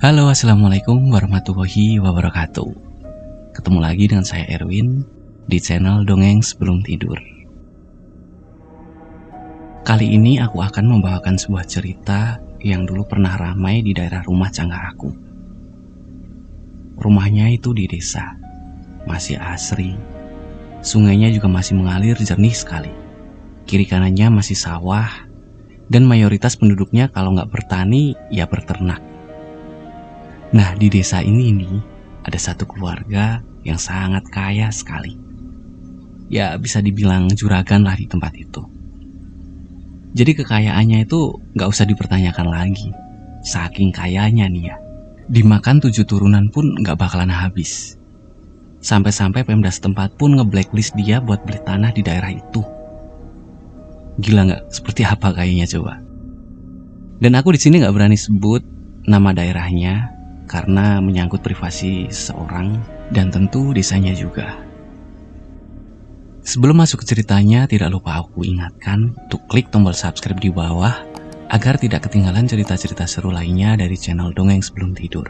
Halo, assalamualaikum warahmatullahi wabarakatuh. Ketemu lagi dengan saya Erwin di channel Dongeng Sebelum Tidur. Kali ini aku akan membawakan sebuah cerita yang dulu pernah ramai di daerah rumah Cangga aku. Rumahnya itu di desa, masih asri. Sungainya juga masih mengalir jernih sekali. Kiri kanannya masih sawah, dan mayoritas penduduknya kalau nggak bertani, ya berternak. Nah, di desa ini ada satu keluarga yang sangat kaya sekali. Ya, bisa dibilang juragan lah di tempat itu. Jadi kekayaannya itu nggak usah dipertanyakan lagi. Saking kayanya nih ya. Dimakan 7 turunan pun nggak bakalan habis. Sampai-sampai Pemda setempat pun nge-blacklist dia buat beli tanah di daerah itu. Gila nggak? Seperti apa kayaknya coba? Dan aku di sini nggak berani sebut nama daerahnya, karena menyangkut privasi seseorang dan tentu desanya juga. Sebelum masuk ke ceritanya, tidak lupa aku ingatkan untuk klik tombol subscribe di bawah agar tidak ketinggalan cerita-cerita seru lainnya dari channel Dongeng Sebelum Tidur.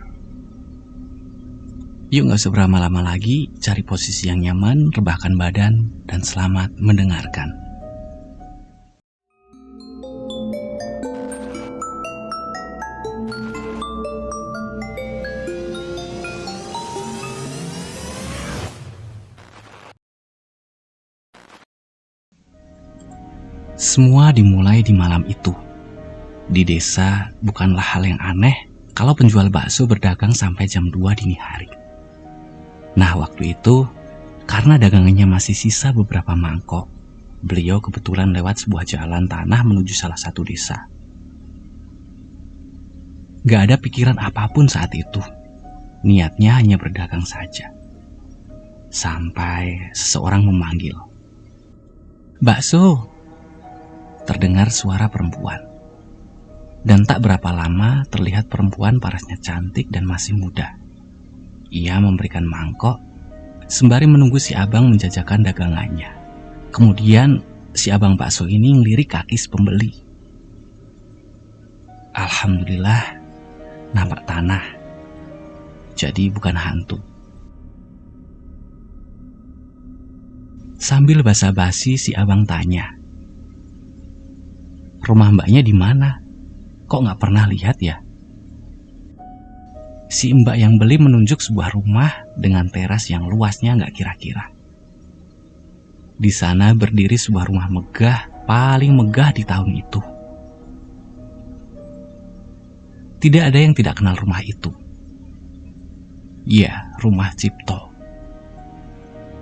Yuk gak usah berlama-lama lagi, cari posisi yang nyaman, rebahkan badan, dan selamat mendengarkan. Semua dimulai di malam itu. Di desa bukanlah hal yang aneh kalau penjual bakso berdagang sampai jam 2 dini hari. Nah, waktu itu, karena dagangannya masih sisa beberapa mangkok, beliau kebetulan lewat sebuah jalan tanah menuju salah satu desa. Gak ada pikiran apapun saat itu. Niatnya hanya berdagang saja. Sampai seseorang memanggil, "Bakso!" Terdengar suara perempuan. Dan tak berapa lama terlihat perempuan parasnya cantik dan masih muda. Ia memberikan mangkok sembari menunggu si abang menjajakan dagangannya. Kemudian si abang bakso ini ngelirik kaki si pembeli. Alhamdulillah, nampak tanah. Jadi bukan hantu. Sambil basa-basi si abang tanya, "Rumah mbaknya di mana? Kok nggak pernah lihat ya?" Si mbak yang beli menunjuk sebuah rumah dengan teras yang luasnya nggak kira-kira. Di sana berdiri sebuah rumah megah, paling megah di tahun itu. Tidak ada yang tidak kenal rumah itu. Ya, rumah Cipto.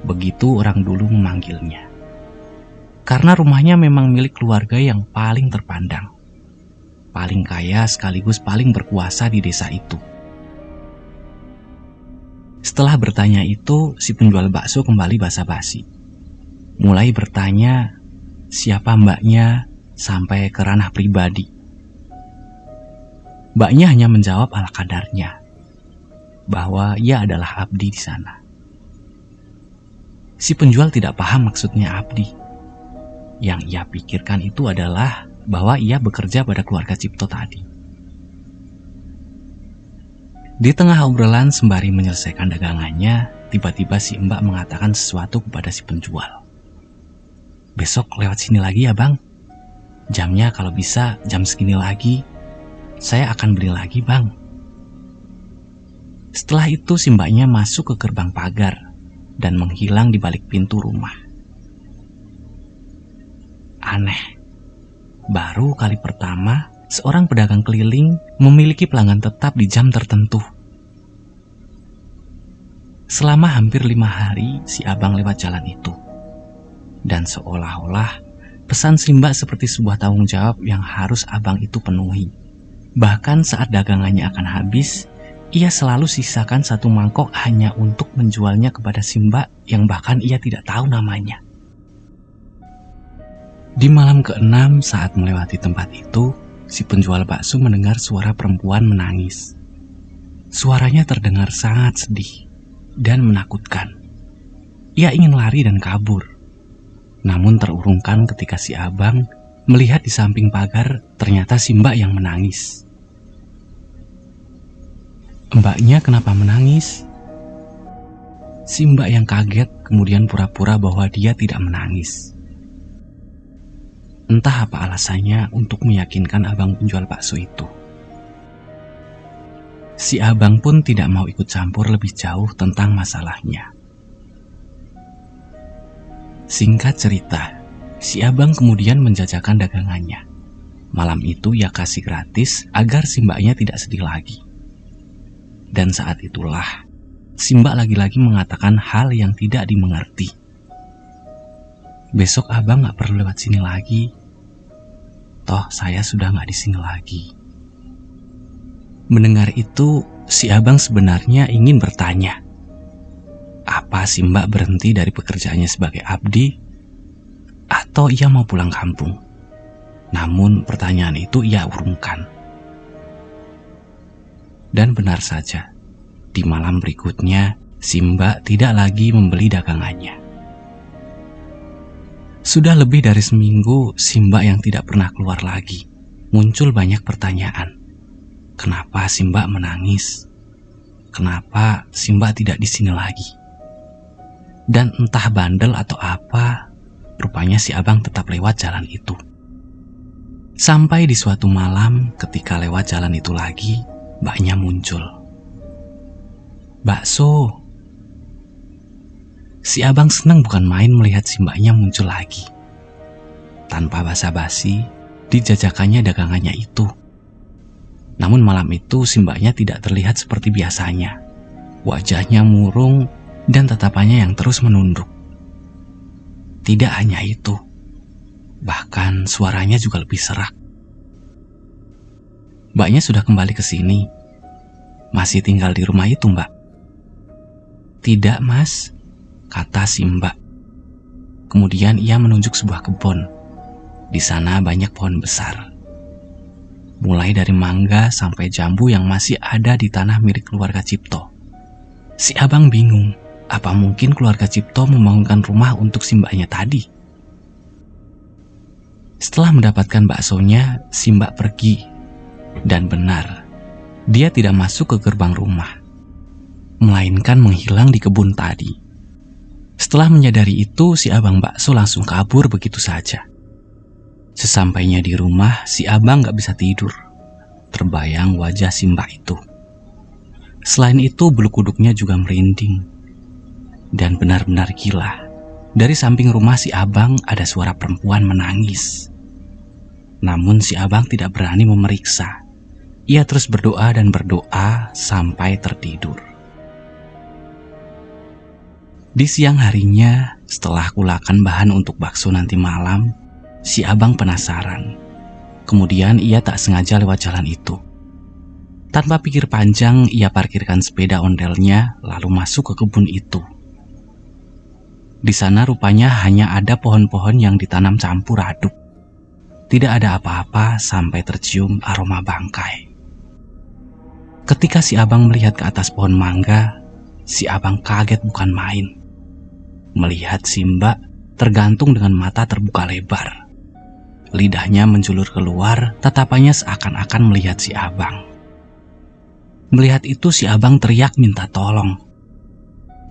Begitu orang dulu memanggilnya. Karena rumahnya memang milik keluarga yang paling terpandang, paling kaya sekaligus paling berkuasa di desa itu. Setelah bertanya itu, si penjual bakso kembali basa-basi. Mulai bertanya siapa mbaknya sampai ke ranah pribadi. Mbaknya hanya menjawab ala kadarnya, bahwa ia adalah abdi di sana. Si penjual tidak paham maksudnya abdi. Yang ia pikirkan itu adalah bahwa ia bekerja pada keluarga Cipto tadi. Di tengah obrolan sembari menyelesaikan dagangannya, tiba-tiba si mbak mengatakan sesuatu kepada si penjual. "Besok lewat sini lagi ya bang. Jamnya kalau bisa jam segini lagi. Saya akan beli lagi bang." Setelah itu si mbaknya masuk ke gerbang pagar dan menghilang di balik pintu rumah. Aneh, baru kali pertama seorang pedagang keliling memiliki pelanggan tetap di jam tertentu. Selama hampir 5 hari si abang lewat jalan itu. Dan seolah-olah pesan si mbak seperti sebuah tanggung jawab yang harus abang itu penuhi. Bahkan saat dagangannya akan habis, ia selalu sisakan 1 mangkok hanya untuk menjualnya kepada si mbak yang bahkan ia tidak tahu namanya. Di malam ke-6 saat melewati tempat itu, si penjual bakso mendengar suara perempuan menangis. Suaranya terdengar sangat sedih dan menakutkan. Ia ingin lari dan kabur, namun terurungkan ketika si abang melihat di samping pagar ternyata si mbak yang menangis. Mbaknya kenapa menangis? Si mbak yang kaget kemudian pura-pura bahwa dia tidak menangis. Entah apa alasannya untuk meyakinkan abang penjual bakso itu. Si abang pun tidak mau ikut campur lebih jauh tentang masalahnya. Singkat cerita, si abang kemudian menjajakan dagangannya. Malam itu ia kasih gratis agar si mbaknya tidak sedih lagi. Dan saat itulah, si mbak lagi-lagi mengatakan hal yang tidak dimengerti. Besok abang gak perlu lewat sini lagi. Toh saya sudah gak di sini lagi. Mendengar itu, si abang sebenarnya ingin bertanya. Apa si mbak berhenti dari pekerjaannya sebagai abdi? Atau ia mau pulang kampung? Namun pertanyaan itu ia urungkan. Dan benar saja, di malam berikutnya, si mbak tidak lagi membeli dagangannya. Sudah lebih dari seminggu, si mbak yang tidak pernah keluar lagi. Muncul banyak pertanyaan. Kenapa si mbak menangis? Kenapa si mbak tidak di sini lagi? Dan entah bandel atau apa, rupanya si abang tetap lewat jalan itu. Sampai di suatu malam, ketika lewat jalan itu lagi, mbaknya muncul. Bakso. Si abang senang bukan main melihat si mbaknya muncul lagi. Tanpa basa-basi, dijajakannya dagangannya itu. Namun malam itu si mbaknya tidak terlihat seperti biasanya. Wajahnya murung dan tatapannya yang terus menunduk. Tidak hanya itu, bahkan suaranya juga lebih serak. Mbaknya sudah kembali ke sini. Masih tinggal di rumah itu, Mbak? Tidak, Mas, kata si mbak. Kemudian ia menunjuk sebuah kebun. Di sana banyak pohon besar. Mulai dari mangga sampai jambu yang masih ada di tanah milik keluarga Cipto. Si abang bingung, apa mungkin keluarga Cipto membangunkan rumah untuk si mbaknya tadi? Setelah mendapatkan baksonya, si mbak pergi. Dan benar, dia tidak masuk ke gerbang rumah, melainkan menghilang di kebun tadi. Setelah menyadari itu, si abang bakso langsung kabur begitu saja. Sesampainya di rumah, si abang gak bisa tidur. Terbayang wajah si mbak itu. Selain itu, bulu kuduknya juga merinding. Dan benar-benar gila. Dari samping rumah si abang ada suara perempuan menangis. Namun si abang tidak berani memeriksa. Ia terus berdoa dan berdoa sampai tertidur. Di siang harinya, setelah kulakan bahan untuk bakso nanti malam, si abang penasaran. Kemudian ia tak sengaja lewat jalan itu. Tanpa pikir panjang, ia parkirkan sepeda ondelnya lalu masuk ke kebun itu. Di sana rupanya hanya ada pohon-pohon yang ditanam campur aduk. Tidak ada apa-apa sampai tercium aroma bangkai. Ketika si abang melihat ke atas pohon mangga, si abang kaget bukan main. Melihat si mbak tergantung dengan mata terbuka lebar. Lidahnya menjulur keluar, tatapannya seakan-akan melihat si abang. Melihat itu si abang teriak minta tolong.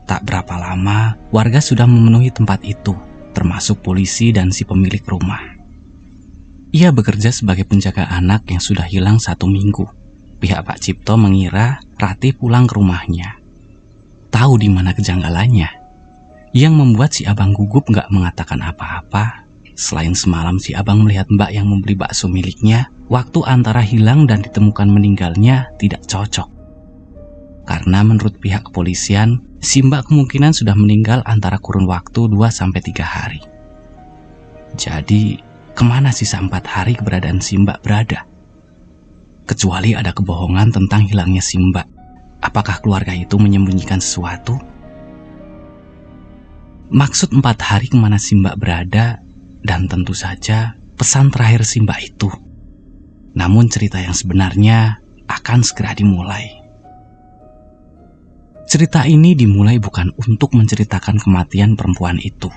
Tak berapa lama, warga sudah memenuhi tempat itu, termasuk polisi dan si pemilik rumah. Ia bekerja sebagai penjaga anak yang sudah hilang 1 minggu. Pihak Pak Cipto mengira Ratih pulang ke rumahnya. Tahu di mana kejanggalannya? Yang membuat si abang gugup gak mengatakan apa-apa. Selain semalam si abang melihat mbak yang membeli bakso miliknya, waktu antara hilang dan ditemukan meninggalnya tidak cocok. Karena menurut pihak kepolisian, si mbak kemungkinan sudah meninggal antara kurun waktu 2-3 hari. Jadi, kemana sisa 4 hari keberadaan si mbak berada? Kecuali ada kebohongan tentang hilangnya si mbak. Apakah keluarga itu menyembunyikan sesuatu? Maksud 4 hari kemana si mbak berada, dan tentu saja pesan terakhir si mbak itu. Namun cerita yang sebenarnya akan segera dimulai. Cerita ini dimulai bukan untuk menceritakan kematian perempuan itu,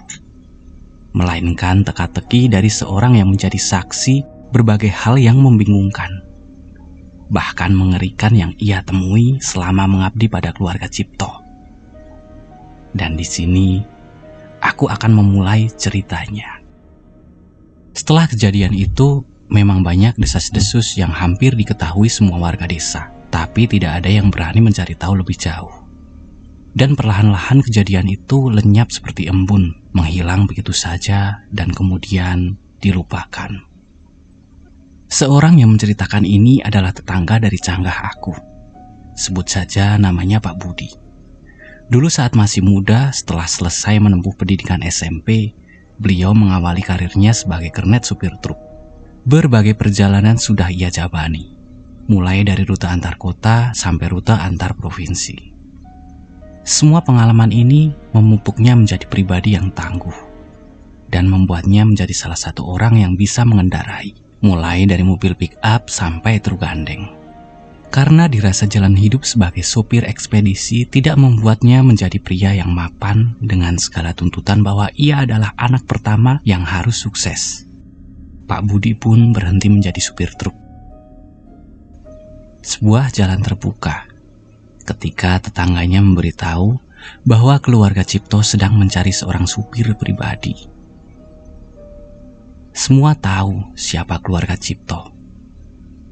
melainkan teka-teki dari seorang yang menjadi saksi berbagai hal yang membingungkan. bahkan mengerikan yang ia temui selama mengabdi pada keluarga Cipto. Dan di sini, aku akan memulai ceritanya. Setelah kejadian itu, memang banyak desas-desus yang hampir diketahui semua warga desa, tapi tidak ada yang berani mencari tahu lebih jauh. Dan perlahan-lahan kejadian itu lenyap seperti embun, menghilang begitu saja dan kemudian dilupakan. Seorang yang menceritakan ini adalah tetangga dari canggah aku. Sebut saja namanya Pak Budi. Dulu saat masih muda, setelah selesai menempuh pendidikan SMP, beliau mengawali karirnya sebagai kernet supir truk. Berbagai perjalanan sudah ia jabani, mulai dari rute antar kota sampai rute antar provinsi. Semua pengalaman ini memupuknya menjadi pribadi yang tangguh dan membuatnya menjadi salah satu orang yang bisa mengendarai, mulai dari mobil pick-up sampai truk gandeng. Karena dirasa jalan hidup sebagai sopir ekspedisi tidak membuatnya menjadi pria yang mapan dengan segala tuntutan bahwa ia adalah anak pertama yang harus sukses. Pak Budi pun berhenti menjadi supir truk. Sebuah jalan terbuka ketika tetangganya memberitahu bahwa keluarga Cipto sedang mencari seorang supir pribadi. Semua tahu siapa keluarga Cipto.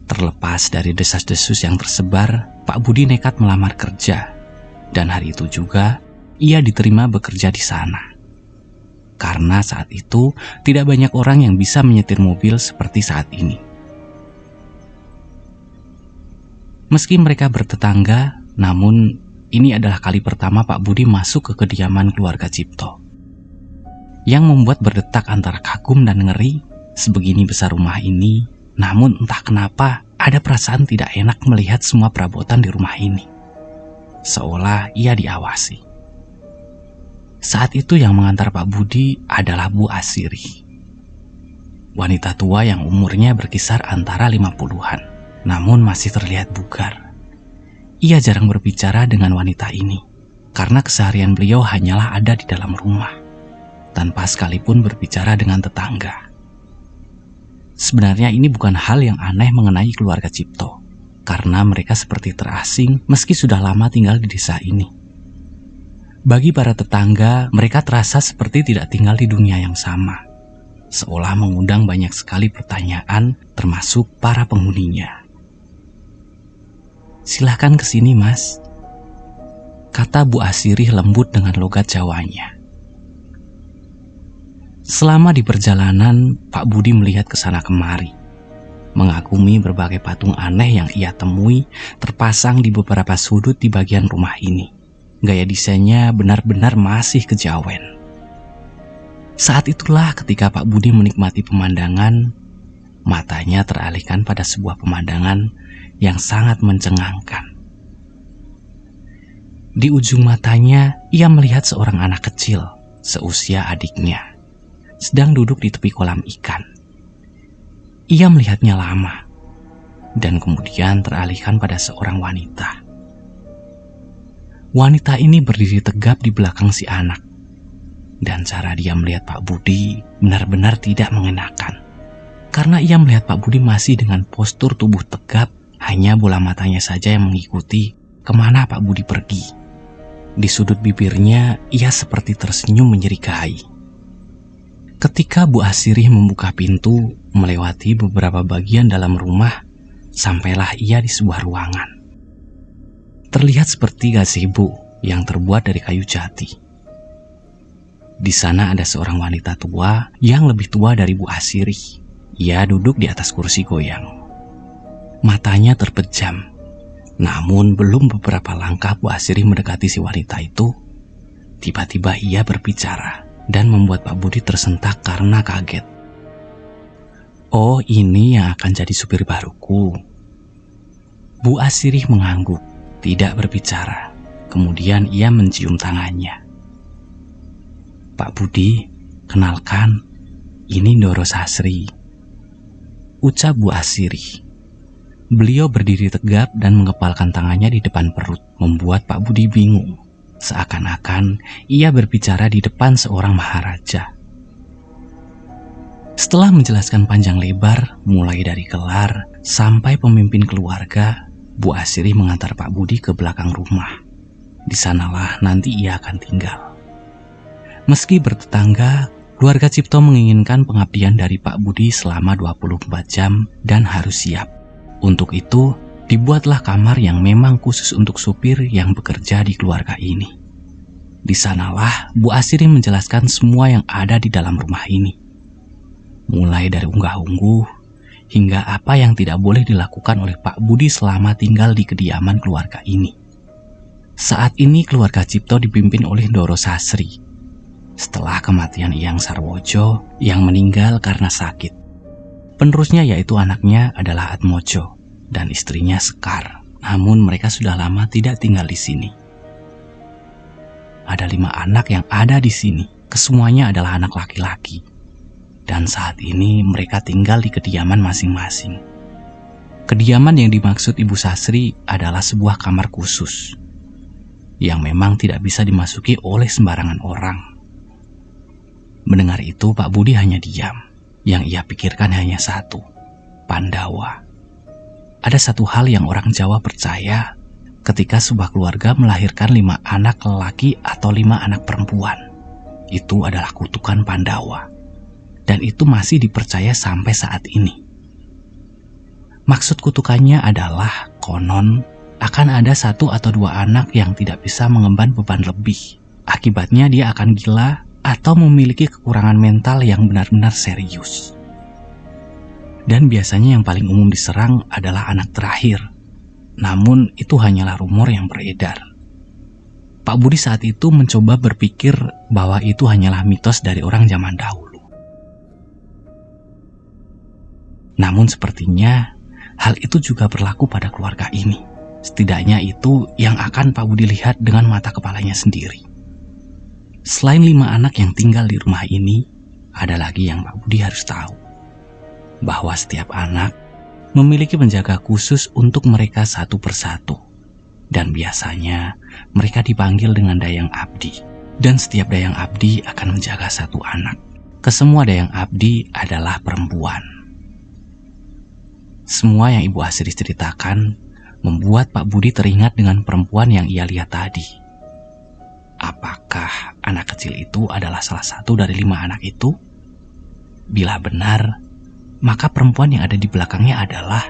Terlepas dari desas-desus yang tersebar, Pak Budi nekat melamar kerja. Dan hari itu juga, ia diterima bekerja di sana. Karena saat itu, tidak banyak orang yang bisa menyetir mobil seperti saat ini. Meski mereka bertetangga, namun ini adalah kali pertama Pak Budi masuk ke kediaman keluarga Cipto. Yang membuat berdetak antara kagum dan ngeri, sebegini besar rumah ini, namun entah kenapa ada perasaan tidak enak melihat semua perabotan di rumah ini. Seolah ia diawasi. Saat itu yang mengantar Pak Budi adalah Bu Asiri. Wanita tua yang umurnya berkisar antara 50-an, namun masih terlihat bugar. Ia jarang berbicara dengan wanita ini, karena keseharian beliau hanyalah ada di dalam rumah, tanpa sekalipun berbicara dengan tetangga. Sebenarnya ini bukan hal yang aneh mengenai keluarga Cipto, karena mereka seperti terasing meski sudah lama tinggal di desa ini. Bagi para tetangga, mereka terasa seperti tidak tinggal di dunia yang sama, seolah mengundang banyak sekali pertanyaan termasuk para penghuninya. "Silahkan kesini, Mas," kata Bu Asiri lembut dengan logat Jawanya. Selama di perjalanan, Pak Budi melihat kesana kemari, mengagumi berbagai patung aneh yang ia temui terpasang di beberapa sudut di bagian rumah ini. Gaya desainnya benar-benar masih kejawen. Saat itulah ketika Pak Budi menikmati pemandangan, matanya teralihkan pada sebuah pemandangan yang sangat mencengangkan. Di ujung matanya, ia melihat seorang anak kecil, seusia adiknya, sedang duduk di tepi kolam ikan. Ia melihatnya lama, dan kemudian teralihkan pada seorang wanita. Wanita ini berdiri tegap di belakang si anak, dan cara dia melihat Pak Budi benar-benar tidak mengenakan. Karena ia melihat Pak Budi masih dengan postur tubuh tegap, hanya bola matanya saja yang mengikuti kemana Pak Budi pergi. Di sudut bibirnya, ia seperti tersenyum menyerigai. Ketika Bu Asiri membuka pintu, melewati beberapa bagian dalam rumah, sampailah ia di sebuah ruangan. Terlihat seperti gazebo yang terbuat dari kayu jati. Di sana ada seorang wanita tua yang lebih tua dari Bu Asiri. Ia duduk di atas kursi goyang. Matanya terpejam. Namun belum beberapa langkah Bu Asiri mendekati si wanita itu, tiba-tiba ia berbicara dan membuat Pak Budi tersentak karena kaget. "Oh, ini yang akan jadi supir baruku." Bu Asiri mengangguk, tidak berbicara. Kemudian ia mencium tangannya. "Pak Budi, kenalkan, ini Ndoro Sasri," ucap Bu Asiri. Beliau berdiri tegap dan mengepalkan tangannya di depan perut, membuat Pak Budi bingung. Seakan-akan ia berbicara di depan seorang maharaja. Setelah menjelaskan panjang lebar, mulai dari kelar sampai pemimpin keluarga, Bu Asri mengantar Pak Budi ke belakang rumah. Di sanalah nanti ia akan tinggal. Meski bertetangga, keluarga Cipto menginginkan pengabdian dari Pak Budi selama 24 jam dan harus siap. Untuk itu, dibuatlah kamar yang memang khusus untuk supir yang bekerja di keluarga ini. Di sanalah Bu Asri menjelaskan semua yang ada di dalam rumah ini. Mulai dari unggah-ungguh, hingga apa yang tidak boleh dilakukan oleh Pak Budi selama tinggal di kediaman keluarga ini. Saat ini keluarga Cipto dipimpin oleh Doro Sasri. Setelah kematian Eyang Sarwojo yang meninggal karena sakit, penerusnya yaitu anaknya adalah Atmojo dan istrinya Sekar. Namun mereka sudah lama tidak tinggal di sini. Ada 5 anak yang ada di sini, kesemuanya adalah anak laki-laki. Dan saat ini mereka tinggal di kediaman masing-masing. Kediaman yang dimaksud Ibu Sasri adalah sebuah kamar khusus yang memang tidak bisa dimasuki oleh sembarangan orang. Mendengar itu Pak Budi hanya diam. Yang ia pikirkan hanya satu, Pandawa. Ada satu hal yang orang Jawa percaya ketika sebuah keluarga melahirkan 5 anak lelaki atau 5 anak perempuan. Itu adalah kutukan Pandawa. Dan itu masih dipercaya sampai saat ini. Maksud kutukannya adalah konon akan ada 1 atau 2 anak yang tidak bisa mengemban beban lebih. Akibatnya dia akan gila atau memiliki kekurangan mental yang benar-benar serius. Dan biasanya yang paling umum diserang adalah anak terakhir. Namun itu hanyalah rumor yang beredar. Pak Budi saat itu mencoba berpikir bahwa itu hanyalah mitos dari orang zaman dahulu. Namun sepertinya hal itu juga berlaku pada keluarga ini. Setidaknya itu yang akan Pak Budi lihat dengan mata kepalanya sendiri. Selain 5 anak yang tinggal di rumah ini, ada lagi yang Pak Budi harus tahu. Bahwa setiap anak memiliki penjaga khusus untuk mereka satu persatu. Dan biasanya mereka dipanggil dengan Dayang Abdi. Dan setiap Dayang Abdi akan menjaga 1 anak. Kesemua Dayang Abdi adalah perempuan. Semua yang Ibu Asri ceritakan membuat Pak Budi teringat dengan perempuan yang ia lihat tadi. Apakah anak kecil itu adalah salah satu dari 5 anak itu? Bila benar, maka perempuan yang ada di belakangnya adalah...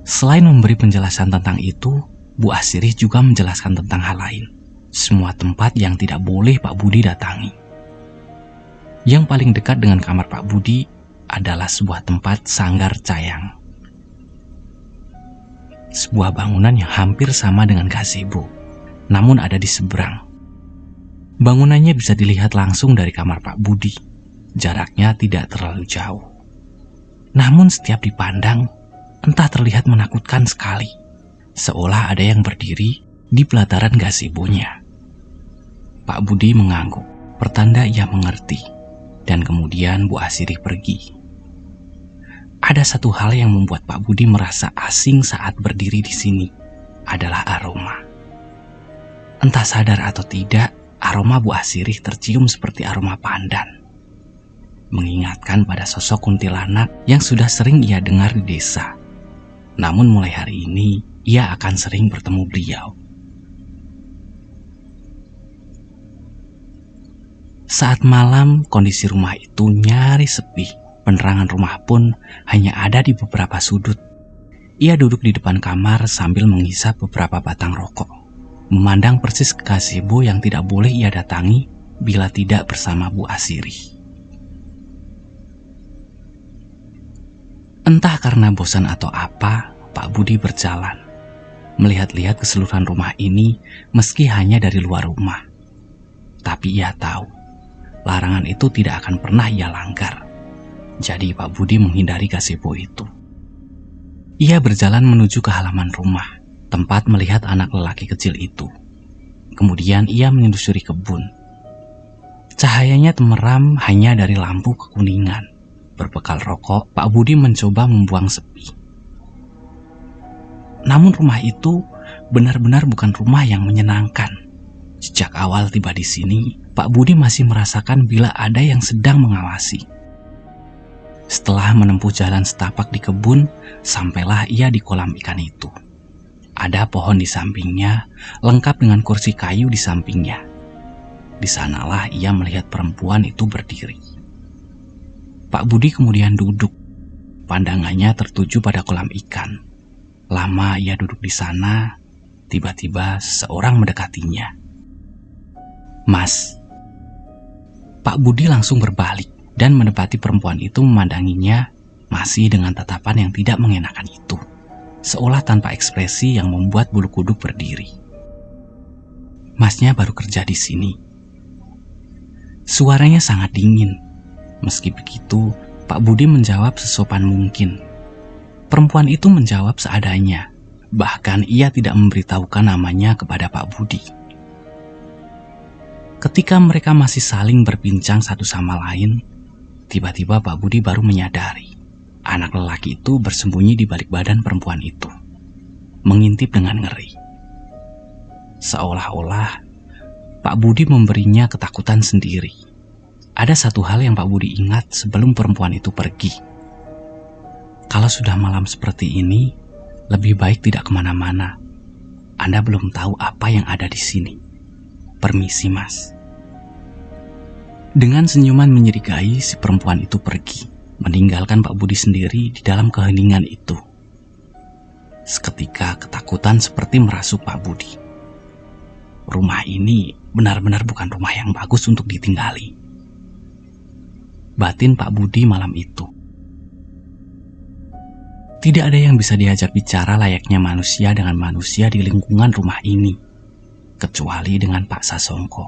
Selain memberi penjelasan tentang itu, Bu Asri juga menjelaskan tentang hal lain. Semua tempat yang tidak boleh Pak Budi datangi. Yang paling dekat dengan kamar Pak Budi adalah sebuah tempat sanggar cayang. Sebuah bangunan yang hampir sama dengan gazebo, namun ada di seberang. Bangunannya bisa dilihat langsung dari kamar Pak Budi. Jaraknya tidak terlalu jauh. Namun setiap dipandang, entah terlihat menakutkan sekali. Seolah ada yang berdiri di pelataran gazebonya. Pak Budi mengangguk, pertanda ia mengerti. Dan kemudian Bu Asri pergi. Ada satu hal yang membuat Pak Budi merasa asing saat berdiri di sini, adalah aroma. Entah sadar atau tidak, aroma Bu Asri tercium seperti aroma pandan. Mengingatkan pada sosok kuntilanak yang sudah sering ia dengar di desa. Namun mulai hari ini, ia akan sering bertemu beliau. Saat malam, kondisi rumah itu nyaris sepi. Penerangan rumah pun hanya ada di beberapa sudut. Ia duduk di depan kamar sambil menghisap beberapa batang rokok. Memandang persis ke gazebo yang tidak boleh ia datangi bila tidak bersama Bu Asri. Entah karena bosan atau apa, Pak Budi berjalan. Melihat-lihat keseluruhan rumah ini meski hanya dari luar rumah. Tapi ia tahu, larangan itu tidak akan pernah ia langgar. Jadi Pak Budi menghindari gazebo itu. Ia berjalan menuju ke halaman rumah, tempat melihat anak lelaki kecil itu. Kemudian ia menyusuri kebun. Cahayanya temeram hanya dari lampu kekuningan. Berbekal rokok, Pak Budi mencoba membuang sepi. Namun rumah itu benar-benar bukan rumah yang menyenangkan. Sejak awal tiba di sini, Pak Budi masih merasakan bila ada yang sedang mengawasi. Setelah menempuh jalan setapak di kebun, sampailah ia di kolam ikan itu. Ada pohon di sampingnya, lengkap dengan kursi kayu di sampingnya. Di sanalah ia melihat perempuan itu berdiri. Pak Budi kemudian duduk. Pandangannya tertuju pada kolam ikan. Lama ia duduk di sana, tiba-tiba seseorang mendekatinya. "Mas." Pak Budi langsung berbalik dan mendapati perempuan itu memandanginya masih dengan tatapan yang tidak mengenakan itu, seolah tanpa ekspresi yang membuat bulu kuduk berdiri. "Masnya baru kerja di sini." Suaranya sangat dingin. Meski begitu, Pak Budi menjawab sesopan mungkin. Perempuan itu menjawab seadanya, bahkan ia tidak memberitahukan namanya kepada Pak Budi. Ketika mereka masih saling berbincang satu sama lain, tiba-tiba Pak Budi baru menyadari anak lelaki itu bersembunyi di balik badan perempuan itu, mengintip dengan ngeri. Seolah-olah Pak Budi memberinya ketakutan sendiri. Ada satu hal yang Pak Budi ingat sebelum perempuan itu pergi. Kalau sudah malam seperti ini, lebih baik tidak kemana-mana. Anda belum tahu apa yang ada di sini. Permisi, Mas. Dengan senyuman menyerigai, si perempuan itu pergi, meninggalkan Pak Budi sendiri di dalam keheningan itu. Seketika ketakutan seperti merasuk Pak Budi. Rumah ini benar-benar bukan rumah yang bagus untuk ditinggali. Batin Pak Budi malam itu. Tidak ada yang bisa diajak bicara layaknya manusia dengan manusia di lingkungan rumah ini, kecuali dengan Pak Sasongko,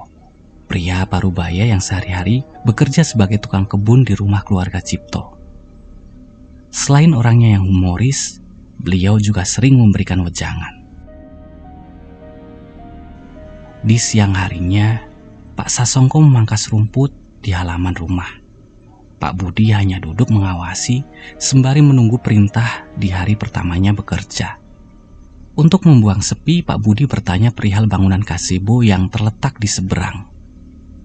pria parubaya yang sehari-hari bekerja sebagai tukang kebun di rumah keluarga Cipto. Selain orangnya yang humoris, beliau juga sering memberikan wejangan. Di siang harinya, Pak Sasongko memangkas rumput di halaman rumah. Pak Budi hanya duduk mengawasi sembari menunggu perintah di hari pertamanya bekerja. Untuk membuang sepi, Pak Budi bertanya perihal bangunan gazebo yang terletak di seberang.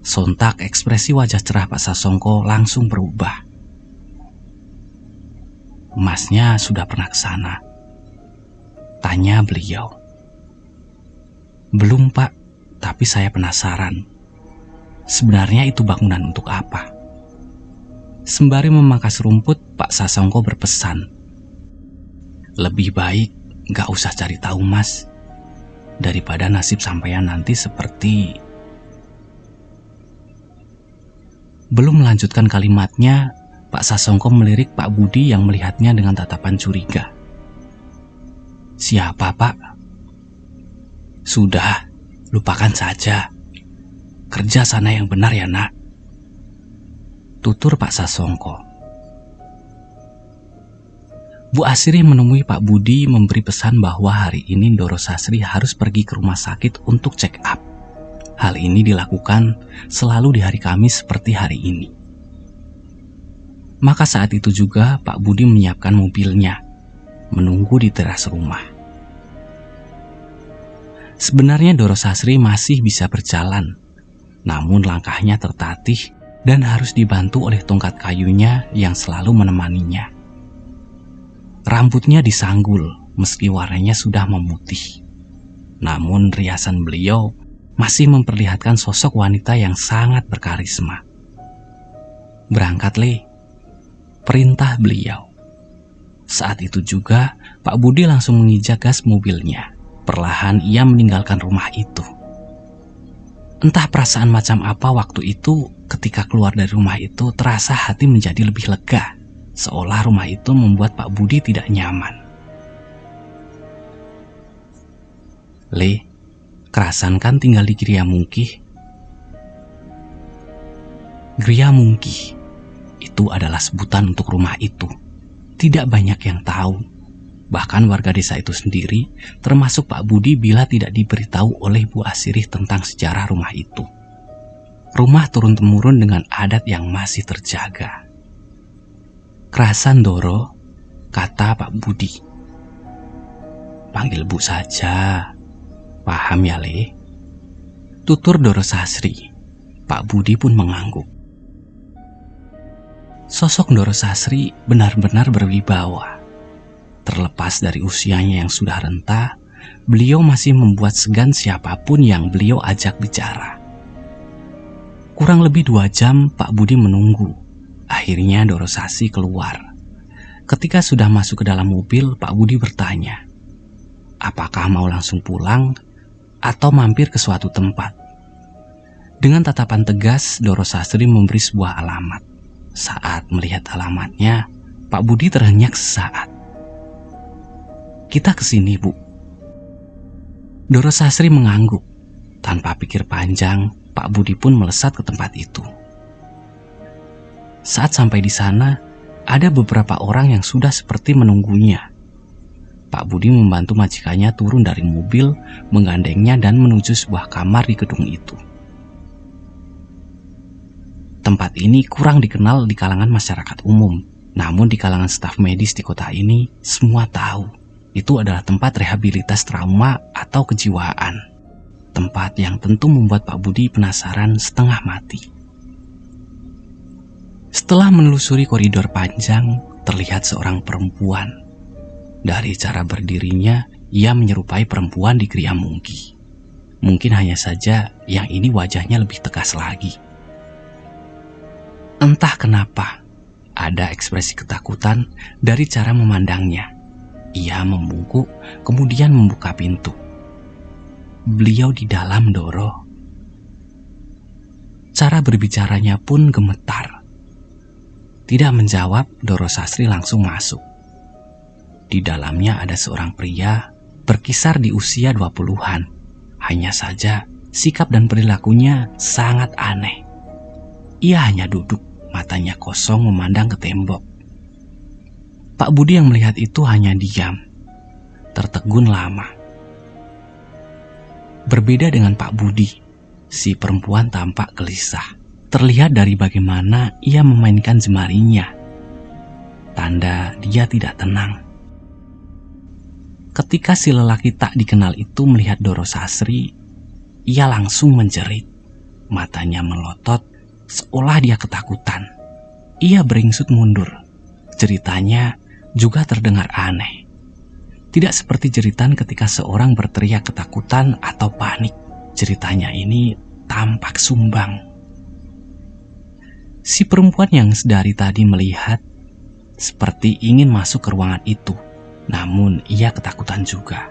Sontak ekspresi wajah cerah Pak Sasongko langsung berubah. "Masnya sudah pernah ke sana?" tanya beliau. "Belum, Pak, tapi saya penasaran. Sebenarnya itu bangunan untuk apa?" Sembari memangkas rumput, Pak Sasongko berpesan, "Lebih baik gak usah cari tahu, Mas. Daripada nasib sampean nanti seperti..." Belum melanjutkan kalimatnya, Pak Sasongko melirik Pak Budi yang melihatnya dengan tatapan curiga. "Siapa, Pak?" "Sudah, lupakan saja. Kerja sana yang benar ya, Nak," tutur Pak Sasongko. Bu Asri menemui Pak Budi memberi pesan bahwa hari ini Ndoro Sasri harus pergi ke rumah sakit untuk check up. Hal ini dilakukan selalu di hari Kamis seperti hari ini. Maka saat itu juga Pak Budi menyiapkan mobilnya, menunggu di teras rumah. Sebenarnya Ndoro Sasri masih bisa berjalan, namun langkahnya tertatih dan harus dibantu oleh tongkat kayunya yang selalu menemaninya. Rambutnya disanggul meski warnanya sudah memutih. Namun riasan beliau masih memperlihatkan sosok wanita yang sangat berkarisma. "Berangkat, Le," perintah beliau. Saat itu juga Pak Budi langsung menginjak gas mobilnya. Perlahan ia meninggalkan rumah itu. Entah perasaan macam apa waktu itu, ketika keluar dari rumah itu terasa hati menjadi lebih lega, seolah rumah itu membuat Pak Budi tidak nyaman. "Le, kerasan kan tinggal di Gria Mungkih?" Gria Mungkih itu adalah sebutan untuk rumah itu. Tidak banyak yang tahu. Bahkan warga desa itu sendiri, termasuk Pak Budi, bila tidak diberitahu oleh Bu Asirih tentang sejarah rumah itu. Rumah turun-temurun dengan adat yang masih terjaga. "Kerasan, Doro," kata Pak Budi. "Panggil Bu saja. Paham ya, Le?" Tutur Doro Sastri. Pak Budi pun mengangguk. Sosok Doro Sastri benar-benar berwibawa. Terlepas dari usianya yang sudah renta, beliau masih membuat segan siapapun yang beliau ajak bicara. Kurang lebih 2 jam Pak Budi menunggu. Akhirnya Doro Sastri keluar. Ketika sudah masuk ke dalam mobil, Pak Budi bertanya, apakah mau langsung pulang atau mampir ke suatu tempat? Dengan tatapan tegas, Doro Sastri memberi sebuah alamat. Saat melihat alamatnya, Pak Budi terhenyak sesaat. Kita kesini, Bu. Doro Sastri mengangguk. Tanpa pikir panjang, Pak Budi pun melesat ke tempat itu. Saat sampai di sana, ada beberapa orang yang sudah seperti menunggunya. Pak Budi membantu majikannya turun dari mobil, menggandengnya dan menuju sebuah kamar di gedung itu. Tempat ini kurang dikenal di kalangan masyarakat umum, namun di kalangan staf medis di kota ini, semua tahu itu adalah tempat rehabilitas trauma atau kejiwaan. Tempat yang tentu membuat Pak Budi penasaran setengah mati. Setelah menelusuri koridor panjang, terlihat seorang perempuan. Dari cara berdirinya, ia menyerupai perempuan di Gria Mungki. Mungkin hanya saja yang ini wajahnya lebih tegas lagi. Entah kenapa, ada ekspresi ketakutan dari cara memandangnya. Ia membungkuk, kemudian membuka pintu. Beliau di dalam, Doro. Cara berbicaranya pun gemetar. Tidak menjawab, Doro Sastri langsung masuk. Di dalamnya ada seorang pria berkisar di usia 20-an. Hanya saja sikap dan perilakunya sangat aneh. Ia hanya duduk, matanya kosong memandang ke tembok. Pak Budi yang melihat itu hanya diam, tertegun lama. Berbeda dengan Pak Budi, si perempuan tampak gelisah. Terlihat dari bagaimana ia memainkan jemarinya. Tanda dia tidak tenang. Ketika si lelaki tak dikenal itu melihat Doro Sastri, ia langsung menjerit. Matanya melotot, seolah dia ketakutan. Ia beringsut mundur. Ceritanya juga terdengar aneh. Tidak seperti jeritan ketika seorang berteriak ketakutan atau panik. Ceritanya ini tampak sumbang. Si perempuan yang sedari tadi melihat seperti ingin masuk ke ruangan itu, namun ia ketakutan juga.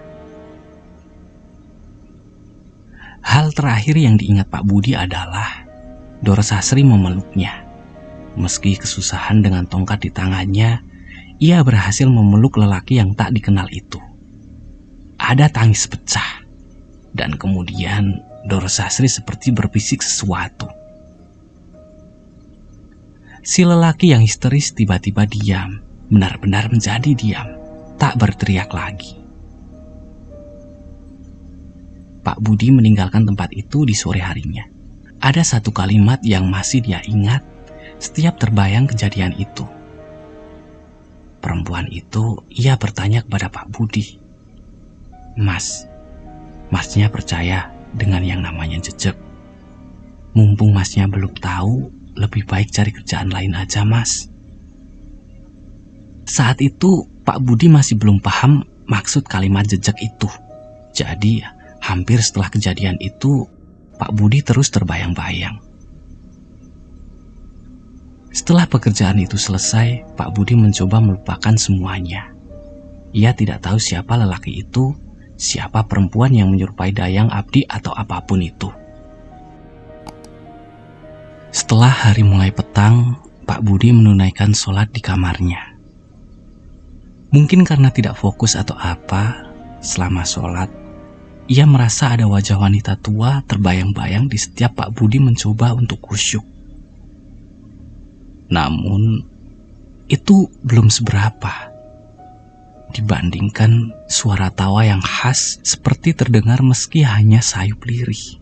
Hal terakhir yang diingat Pak Budi adalah Doro Sastri memeluknya. Meski kesusahan dengan tongkat di tangannya, ia berhasil memeluk lelaki yang tak dikenal itu. Ada tangis pecah, dan kemudian Doro Sastri seperti berbisik sesuatu. Si lelaki yang histeris tiba-tiba diam, benar-benar menjadi diam, tak berteriak lagi. Pak Budi meninggalkan tempat itu di sore harinya. Ada satu kalimat yang masih dia ingat setiap terbayang kejadian itu. Perempuan itu, ia bertanya kepada Pak Budi, Masnya percaya dengan yang namanya jejak? Mumpung masnya belum tahu, lebih baik cari kerjaan lain aja, Mas. Saat itu Pak Budi masih belum paham maksud kalimat jejak itu. Jadi hampir setelah kejadian itu, Pak Budi terus terbayang-bayang. Setelah pekerjaan itu selesai, Pak Budi mencoba melupakan semuanya. Ia tidak tahu siapa lelaki itu, siapa perempuan yang menyerupai Dayang Abdi atau apapun itu. Setelah hari mulai petang, Pak Budi menunaikan sholat di kamarnya. Mungkin karena tidak fokus atau apa, selama sholat, ia merasa ada wajah wanita tua terbayang-bayang di setiap Pak Budi mencoba untuk khusyuk. Namun, itu belum seberapa dibandingkan suara tawa yang khas seperti terdengar meski hanya sayup lirih,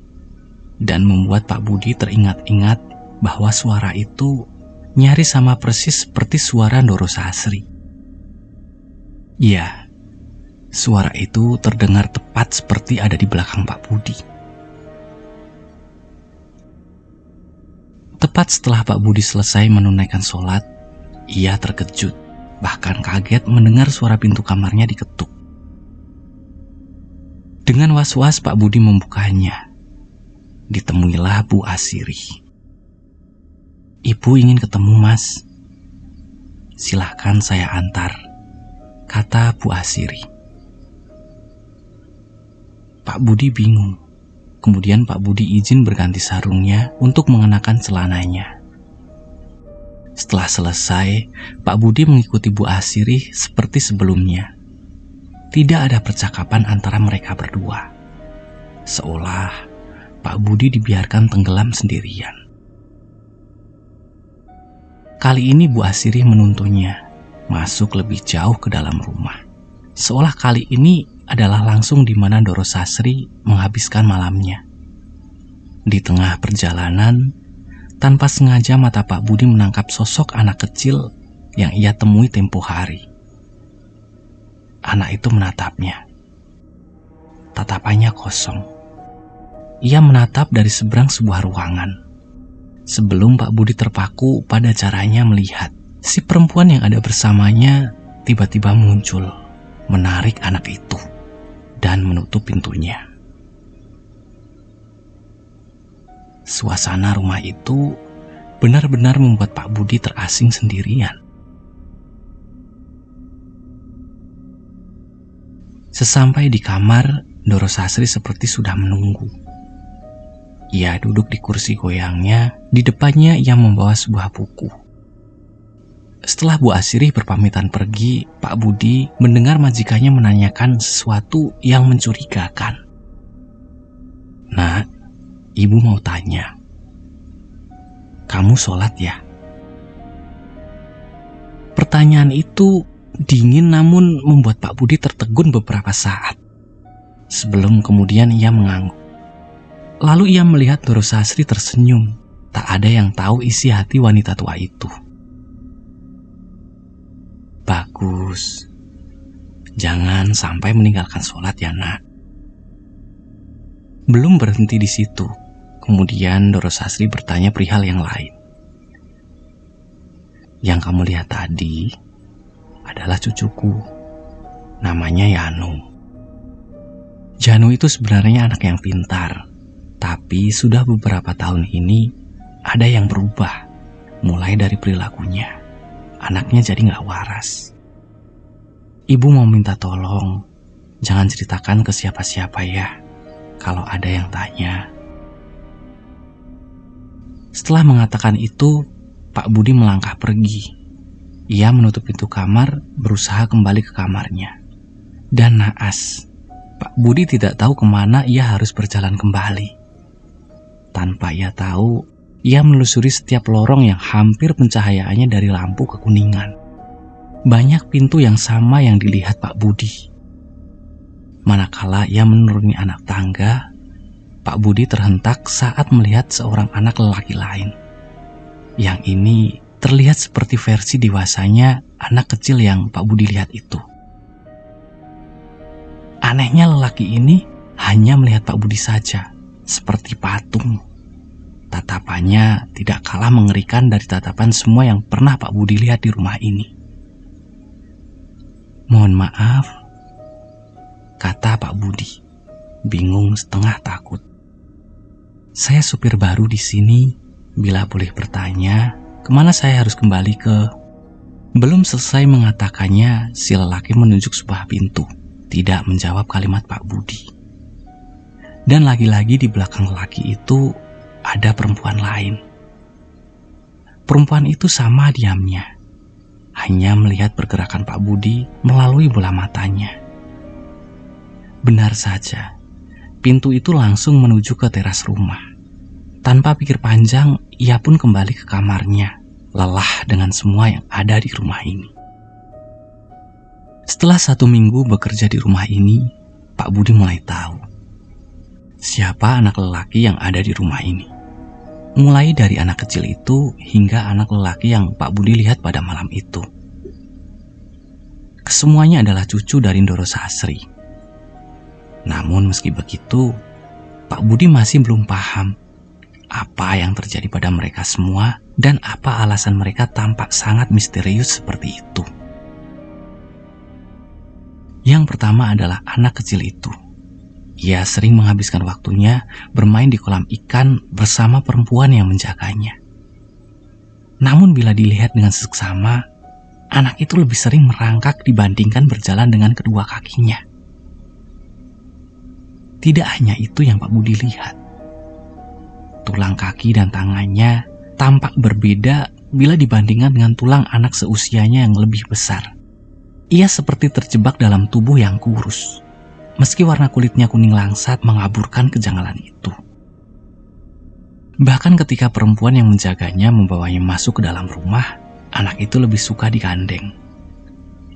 dan membuat Pak Budi teringat-ingat bahwa suara itu nyaris sama persis seperti suara Doro Sastri. Ya, suara itu terdengar tepat seperti ada di belakang Pak Budi. Tepat setelah Pak Budi selesai menunaikan sholat, ia terkejut, bahkan kaget mendengar suara pintu kamarnya diketuk. Dengan was-was Pak Budi membukanya. Ditemuilah Bu Asiri. "Ibu ingin ketemu, Mas." "Silahkan saya antar," kata Bu Asiri. Pak Budi bingung. Kemudian Pak Budi izin berganti sarungnya untuk mengenakan celananya. Setelah selesai, Pak Budi mengikuti Bu Asiri seperti sebelumnya. Tidak ada percakapan antara mereka berdua. Seolah Pak Budi dibiarkan tenggelam sendirian. Kali ini Bu Asiri menuntunnya masuk lebih jauh ke dalam rumah. Seolah kali ini adalah langsung di mana Doro Sasri menghabiskan malamnya. Di tengah perjalanan, tanpa sengaja mata Pak Budi menangkap sosok anak kecil yang ia temui tempo hari. Anak itu menatapnya. Tatapannya kosong. Ia menatap dari seberang sebuah ruangan. Sebelum Pak Budi terpaku pada caranya melihat, si perempuan yang ada bersamanya tiba-tiba muncul, menarik anak itu dan menutup pintunya. Suasana rumah itu benar-benar membuat Pak Budi terasing sendirian. Sesampai di kamar, Doro Sasri seperti sudah menunggu. Ia duduk di kursi goyangnya, di depannya ia membawa sebuah buku. Setelah Bu Asiri berpamitan pergi, Pak Budi mendengar majikannya menanyakan sesuatu yang mencurigakan. "Nak, Ibu mau tanya, kamu sholat ya?" Pertanyaan itu dingin namun membuat Pak Budi tertegun beberapa saat. Sebelum kemudian ia mengangguk. Lalu ia melihat Doro Sasri tersenyum. Tak ada yang tahu isi hati wanita tua itu. "Bagus. Jangan sampai meninggalkan sholat ya, Nak." Belum berhenti di situ. Kemudian Doro Sasri bertanya perihal yang lain. "Yang kamu lihat tadi adalah cucuku. Namanya Yanu. Janu itu sebenarnya anak yang pintar. Tapi sudah beberapa tahun ini ada yang berubah. Mulai dari perilakunya. Anaknya jadi gak waras. Ibu mau minta tolong, jangan ceritakan ke siapa-siapa ya, kalau ada yang tanya." Setelah mengatakan itu, Pak Budi melangkah pergi. Ia menutup pintu kamar, berusaha kembali ke kamarnya. Dan naas, Pak Budi tidak tahu kemana ia harus berjalan kembali. Tanpa ia tahu, ia menelusuri setiap lorong yang hampir pencahayaannya dari lampu kekuningan. Banyak pintu yang sama yang dilihat Pak Budi. Manakala ia menuruni anak tangga, Pak Budi terhentak saat melihat seorang anak lelaki lain. Yang ini terlihat seperti versi dewasanya anak kecil yang Pak Budi lihat itu. Anehnya lelaki ini hanya melihat Pak Budi saja, seperti patung. Tatapannya tidak kalah mengerikan dari tatapan semua yang pernah Pak Budi lihat di rumah ini. "Mohon maaf," kata Pak Budi, bingung setengah takut. "Saya supir baru di sini. Bila boleh bertanya, kemana saya harus kembali ke..." Belum selesai mengatakannya, si lelaki menunjuk sebuah pintu, tidak menjawab kalimat Pak Budi. Dan lagi-lagi di belakang lelaki itu ada perempuan lain. Perempuan itu sama diamnya, hanya melihat pergerakan Pak Budi melalui bola matanya. Benar saja, pintu itu langsung menuju ke teras rumah. Tanpa pikir panjang, ia pun kembali ke kamarnya, lelah dengan semua yang ada di rumah ini. Setelah 1 minggu bekerja di rumah ini, Pak Budi mulai tahu siapa anak lelaki yang ada di rumah ini. Mulai dari anak kecil itu hingga anak lelaki yang Pak Budi lihat pada malam itu. Kesemuanya adalah cucu dari Doro Sasri. Namun meski begitu, Pak Budi masih belum paham Apa yang terjadi pada mereka semua dan apa alasan mereka tampak sangat misterius seperti itu. Yang pertama adalah anak kecil itu. Ia sering menghabiskan waktunya bermain di kolam ikan bersama perempuan yang menjaganya. Namun bila dilihat dengan seksama, anak itu lebih sering merangkak dibandingkan berjalan dengan kedua kakinya. Tidak hanya itu yang Pak Budi lihat. Tulang kaki dan tangannya tampak berbeda bila dibandingkan dengan tulang anak seusianya yang lebih besar. Ia seperti terjebak dalam tubuh yang kurus, meski warna kulitnya kuning langsat mengaburkan kejanggalan itu. Bahkan ketika perempuan yang menjaganya membawanya masuk ke dalam rumah, anak itu lebih suka digandeng,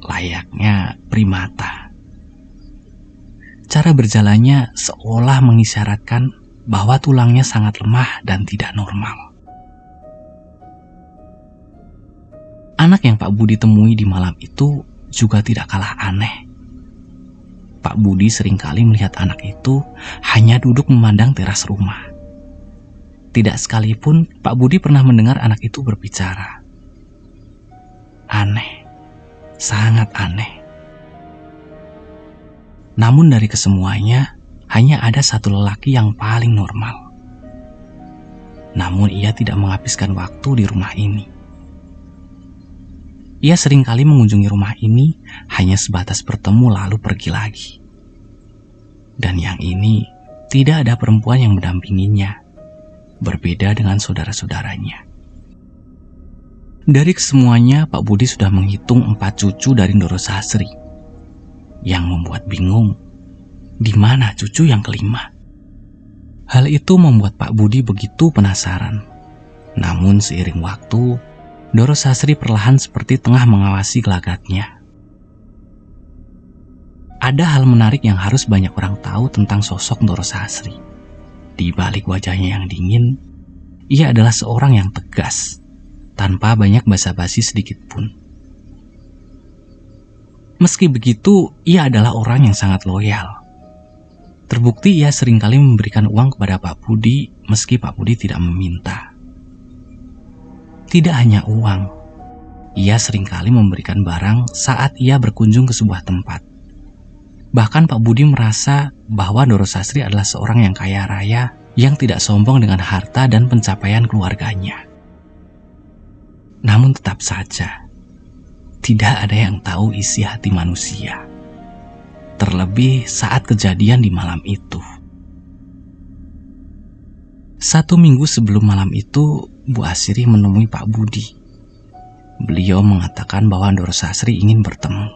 layaknya primata. Cara berjalannya seolah mengisyaratkan bahwa tulangnya sangat lemah dan tidak normal. Anak yang Pak Budi temui di malam itu juga tidak kalah aneh. Pak Budi seringkali melihat anak itu hanya duduk memandang teras rumah. Tidak sekalipun Pak Budi pernah mendengar anak itu berbicara. Aneh, sangat aneh. Namun dari kesemuanya, hanya ada satu lelaki yang paling normal. Namun ia tidak menghabiskan waktu di rumah ini. Ia seringkali mengunjungi rumah ini hanya sebatas bertemu lalu pergi lagi. Dan yang ini tidak ada perempuan yang mendampinginya, berbeda dengan saudara-saudaranya. Dari kesemuanya, Pak Budi sudah menghitung 4 cucu dari Ndoro Sasri. Yang membuat bingung, di mana cucu yang kelima? Hal itu membuat Pak Budi begitu penasaran. Namun seiring waktu, Ndoro Sasri perlahan seperti tengah mengawasi gelagatnya. Ada hal menarik yang harus banyak orang tahu tentang sosok Ndoro Sasri. Di balik wajahnya yang dingin, ia adalah seorang yang tegas, tanpa banyak basa-basi sedikit pun. Meski begitu, ia adalah orang yang sangat loyal. Terbukti ia seringkali memberikan uang kepada Pak Budi meski Pak Budi tidak meminta. Tidak hanya uang, ia seringkali memberikan barang saat ia berkunjung ke sebuah tempat. Bahkan Pak Budi merasa bahwa Ndoro Sasri adalah seorang yang kaya raya yang tidak sombong dengan harta dan pencapaian keluarganya. Namun tetap saja, tidak ada yang tahu isi hati manusia. Terlebih saat kejadian di malam itu. 1 minggu sebelum malam itu, Bu Asri menemui Pak Budi. Beliau mengatakan bahwa Ndoro Sasri ingin bertemu.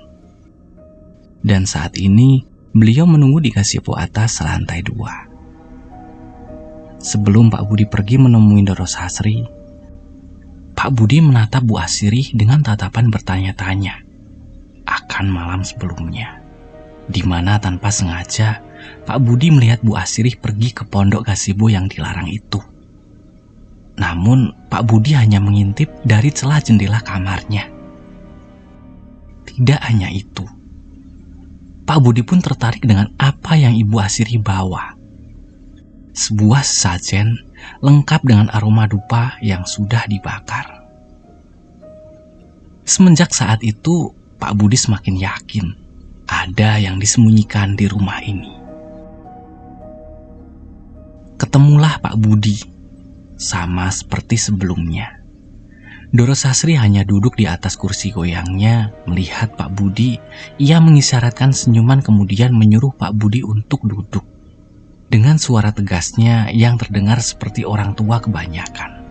Dan saat ini, beliau menunggu di gazebo atas lantai 2. Sebelum Pak Budi pergi menemui Ndoro Sasri, Pak Budi menatap Bu Asri dengan tatapan bertanya-tanya akan malam sebelumnya, di mana tanpa sengaja Pak Budi melihat Bu Asri pergi ke pondok gazebo yang dilarang itu. Namun Pak Budi hanya mengintip dari celah jendela kamarnya. Tidak hanya itu, Pak Budi pun tertarik dengan apa yang Ibu Asri bawa. Sebuah sajen lengkap dengan aroma dupa yang sudah dibakar. Semenjak saat itu, Pak Budi semakin yakin ada yang disembunyikan di rumah ini. Ketemulah Pak Budi, sama seperti sebelumnya. Ndoro Sasri hanya duduk di atas kursi goyangnya, melihat Pak Budi. Ia mengisyaratkan senyuman kemudian menyuruh Pak Budi untuk duduk. Dengan suara tegasnya yang terdengar seperti orang tua kebanyakan.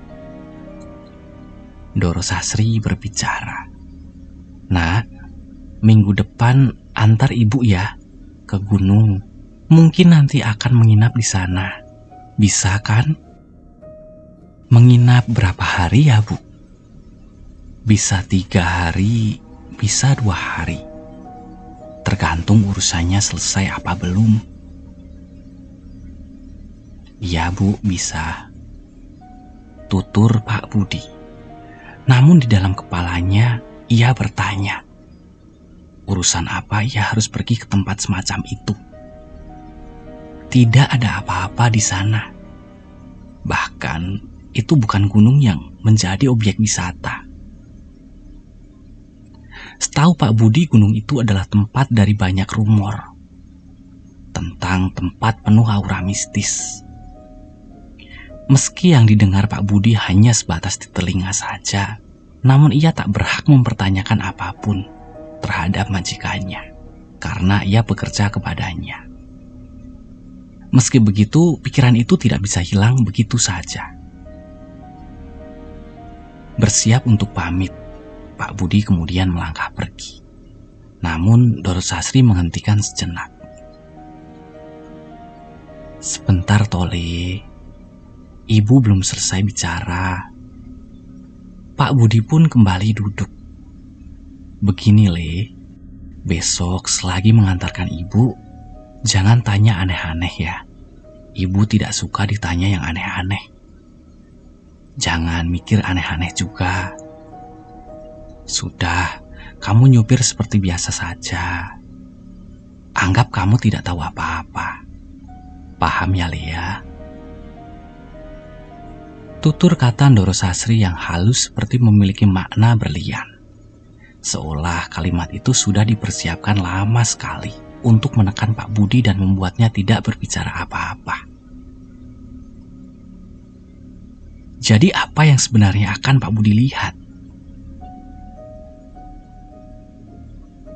Ndoro Sasri berbicara, "Nak, minggu depan antar ibu ya ke gunung. Mungkin nanti akan menginap di sana. Bisa kan?" "Menginap berapa hari ya, Bu?" "Bisa 3 hari, bisa 2 hari. Tergantung urusannya selesai apa belum." "Iya, Bu, bisa," tutur Pak Budi. Namun di dalam kepalanya ia bertanya, urusan apa ia harus pergi ke tempat semacam itu? Tidak ada apa-apa di sana. Bahkan itu bukan gunung yang menjadi objek wisata. Setahu Pak Budi, gunung itu adalah tempat dari banyak rumor tentang tempat penuh aura mistis. Meski yang didengar Pak Budi hanya sebatas di telinga saja, namun ia tak berhak mempertanyakan apapun terhadap majikannya karena ia bekerja kepadanya. Meski begitu, pikiran itu tidak bisa hilang begitu saja. Bersiap untuk pamit, Pak Budi kemudian melangkah pergi. Namun Dorosasri menghentikan sejenak. Sebentar Tole, ibu belum selesai bicara. Pak Budi pun kembali duduk. Begini Le, besok selagi mengantarkan ibu, jangan tanya aneh-aneh ya. Ibu tidak suka ditanya yang aneh-aneh. Jangan mikir aneh-aneh juga. Sudah, kamu nyupir seperti biasa saja. Anggap kamu tidak tahu apa-apa. Paham ya Lea? Tutur kata Dorosasri yang halus seperti memiliki makna berlian. Seolah kalimat itu sudah dipersiapkan lama sekali untuk menekan Pak Budi dan membuatnya tidak berbicara apa-apa. Jadi apa yang sebenarnya akan Pak Budi lihat?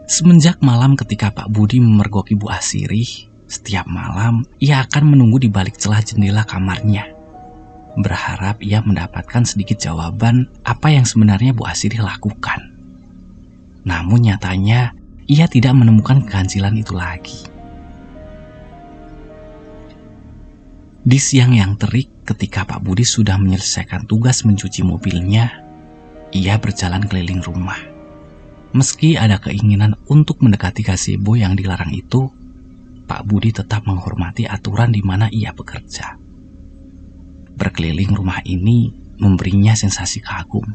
Semenjak malam ketika Pak Budi memergoki Bu Asirih, setiap malam ia akan menunggu di balik celah jendela kamarnya, berharap ia mendapatkan sedikit jawaban apa yang sebenarnya Bu Asirih lakukan. Namun nyatanya ia tidak menemukan keganjilan itu lagi. Di siang yang terik, ketika Pak Budi sudah menyelesaikan tugas mencuci mobilnya, ia berjalan keliling rumah. Meski ada keinginan untuk mendekati gazebo yang dilarang itu, Pak Budi tetap menghormati aturan di mana ia bekerja. Berkeliling rumah ini memberinya sensasi kagum.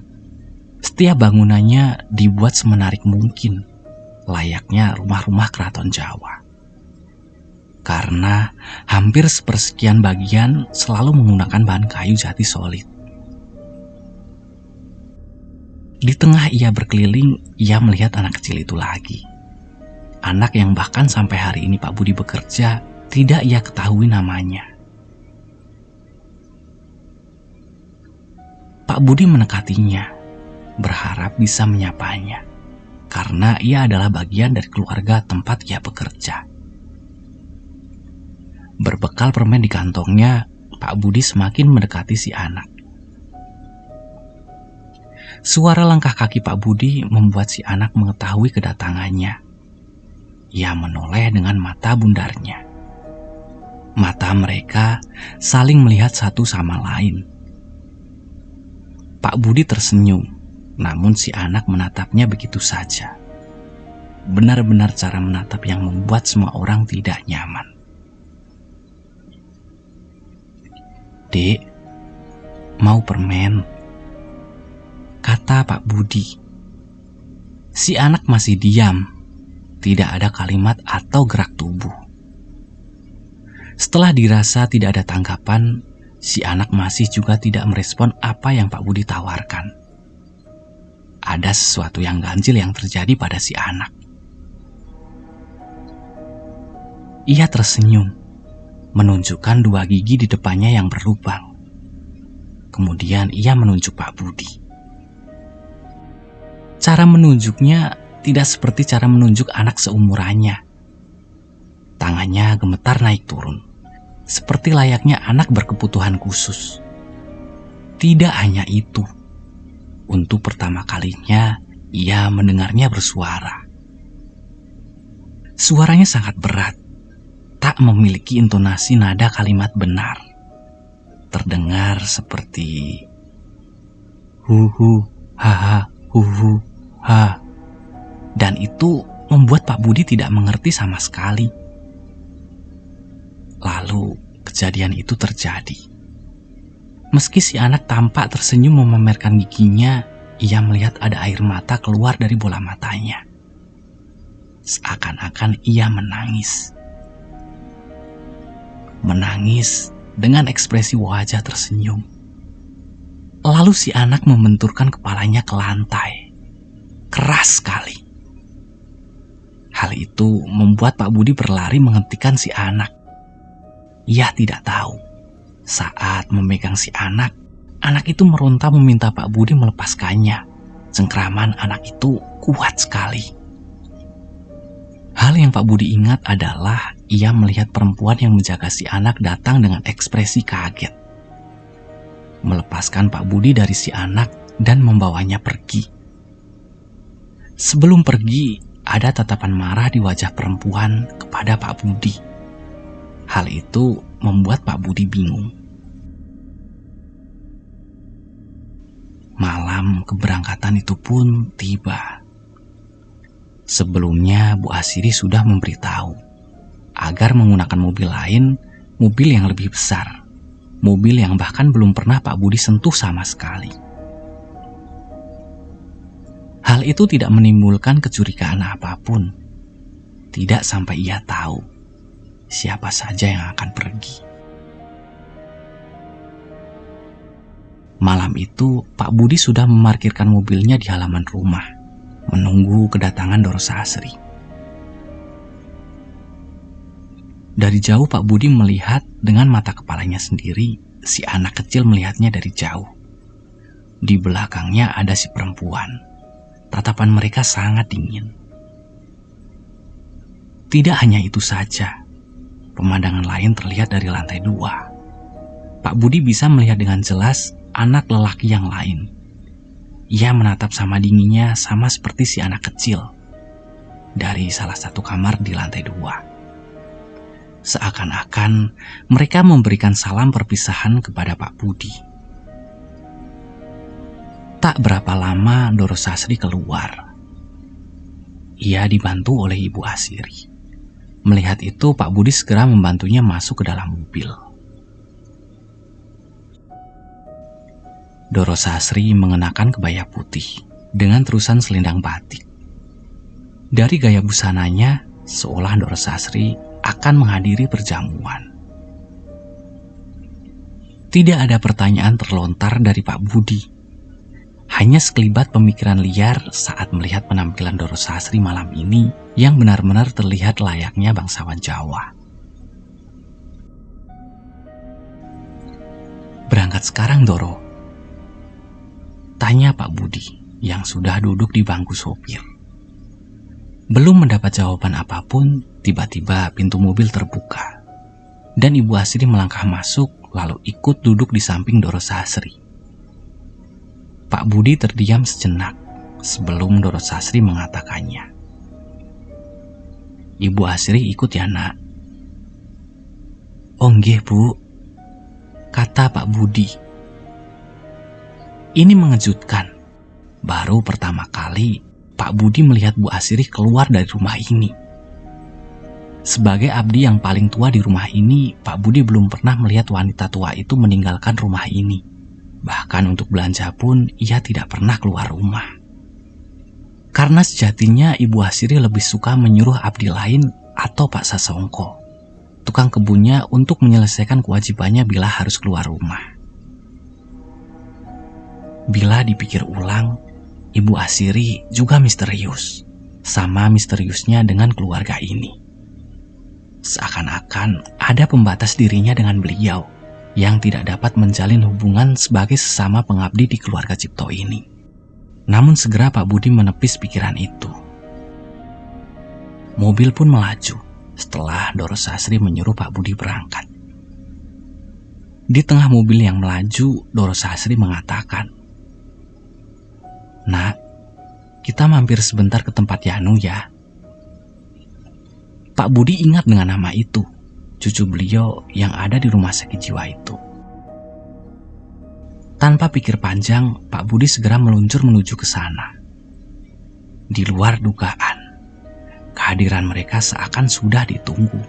Setiap bangunannya dibuat semenarik mungkin, layaknya rumah-rumah keraton Jawa. Karena hampir sepersekian bagian selalu menggunakan bahan kayu jati solid. Di tengah ia berkeliling, ia melihat anak kecil itu lagi. Anak yang bahkan sampai hari ini Pak Budi bekerja, tidak ia ketahui namanya. Pak Budi mendekatinya, berharap bisa menyapanya, karena ia adalah bagian dari keluarga tempat ia bekerja. Berbekal permen di kantongnya, Pak Budi semakin mendekati si anak. Suara langkah kaki Pak Budi membuat si anak mengetahui kedatangannya. Ia menoleh dengan mata bundarnya. Mata mereka saling melihat satu sama lain. Pak Budi tersenyum, namun si anak menatapnya begitu saja. Benar-benar cara menatap yang membuat semua orang tidak nyaman. Dek, mau permen? Kata Pak Budi. Si anak masih diam, tidak ada kalimat atau gerak tubuh. Setelah dirasa tidak ada tanggapan, si anak masih juga tidak merespon apa yang Pak Budi tawarkan. Ada sesuatu yang ganjil yang terjadi pada si anak. Ia tersenyum, menunjukkan dua gigi di depannya yang berlubang. Kemudian ia menunjuk Pak Budi. Cara menunjuknya tidak seperti cara menunjuk anak seumurannya. Tangannya gemetar naik turun, seperti layaknya anak berkebutuhan khusus. Tidak hanya itu, untuk pertama kalinya ia mendengarnya bersuara. Suaranya sangat berat, tak memiliki intonasi nada kalimat benar. Terdengar seperti huhu, haha, huhu, ha. Dan itu membuat Pak Budi tidak mengerti sama sekali. Lalu kejadian itu terjadi. Meski si anak tampak tersenyum memamerkan giginya, ia melihat ada air mata keluar dari bola matanya. Seakan-akan ia menangis. Menangis dengan ekspresi wajah tersenyum. Lalu si anak membenturkan kepalanya ke lantai. Keras sekali. Hal itu membuat Pak Budi berlari menghentikan si anak. Ia tidak tahu, saat memegang si anak itu meronta meminta Pak Budi melepaskannya. Cengkraman anak itu kuat sekali. Hal yang Pak Budi ingat adalah ia melihat perempuan yang menjaga si anak datang dengan ekspresi kaget. Melepaskan Pak Budi dari si anak dan membawanya pergi. Sebelum pergi, ada tatapan marah di wajah perempuan kepada Pak Budi. Hal itu membuat Pak Budi bingung. Malam keberangkatan itu pun tiba. Sebelumnya Bu Asiri sudah memberitahu agar menggunakan mobil lain, mobil yang lebih besar. Mobil yang bahkan belum pernah Pak Budi sentuh sama sekali. Hal itu tidak menimbulkan kecurigaan apapun. Tidak sampai ia tahu siapa saja yang akan pergi. Malam itu Pak Budi sudah memarkirkan mobilnya di halaman rumah, menunggu kedatangan Doro Sasri. Dari jauh Pak Budi melihat dengan mata kepalanya sendiri, si anak kecil melihatnya dari jauh. Di belakangnya ada si perempuan. Tatapan mereka sangat dingin. Tidak hanya itu saja, pemandangan lain terlihat dari lantai 2. Pak Budi bisa melihat dengan jelas anak lelaki yang lain. Ia menatap sama dinginnya sama seperti si anak kecil dari salah satu kamar di lantai 2. Seakan-akan mereka memberikan salam perpisahan kepada Pak Budi. Tak berapa lama Doro Sasri keluar. Ia dibantu oleh Ibu Asiri. Melihat itu Pak Budi segera membantunya masuk ke dalam mobil. Doro Sasri mengenakan kebaya putih dengan terusan selendang batik. Dari gaya busananya, seolah Doro Sasri akan menghadiri perjamuan. Tidak ada pertanyaan terlontar dari Pak Budi. Hanya sekelibat pemikiran liar saat melihat penampilan Doro Sasri malam ini yang benar-benar terlihat layaknya bangsawan Jawa. Berangkat sekarang, Doro? Tanya Pak Budi yang sudah duduk di bangku sopir. Belum mendapat jawaban apapun, tiba-tiba pintu mobil terbuka. Dan Ibu Asri melangkah masuk lalu ikut duduk di samping Doro Sasri. Pak Budi terdiam sejenak sebelum Doro Sasri mengatakannya. Ibu Asri ikut ya nak? Oh nggih Bu, kata Pak Budi. Ini mengejutkan. Baru pertama kali Pak Budi melihat Bu Asri keluar dari rumah ini. Sebagai abdi yang paling tua di rumah ini, Pak Budi belum pernah melihat wanita tua itu meninggalkan rumah ini. Bahkan untuk belanja pun ia tidak pernah keluar rumah. Karena sejatinya Ibu Asri lebih suka menyuruh abdi lain atau Pak Sasongko, tukang kebunnya, untuk menyelesaikan kewajibannya bila harus keluar rumah. Bila dipikir ulang, Ibu Asri juga misterius, sama misteriusnya dengan keluarga ini. Seakan-akan ada pembatas dirinya dengan beliau yang tidak dapat menjalin hubungan sebagai sesama pengabdi di keluarga Cipto ini. Namun segera Pak Budi menepis pikiran itu. Mobil pun melaju setelah Doro Sasri menyuruh Pak Budi berangkat. Di tengah mobil yang melaju, Doro Sasri mengatakan, "Nak, kita mampir sebentar ke tempat Yanu ya." Pak Budi ingat dengan nama itu, cucu beliau yang ada di rumah sakit jiwa itu. Tanpa pikir panjang, Pak Budi segera meluncur menuju ke sana. Di luar dugaan, kehadiran mereka seakan sudah ditunggu.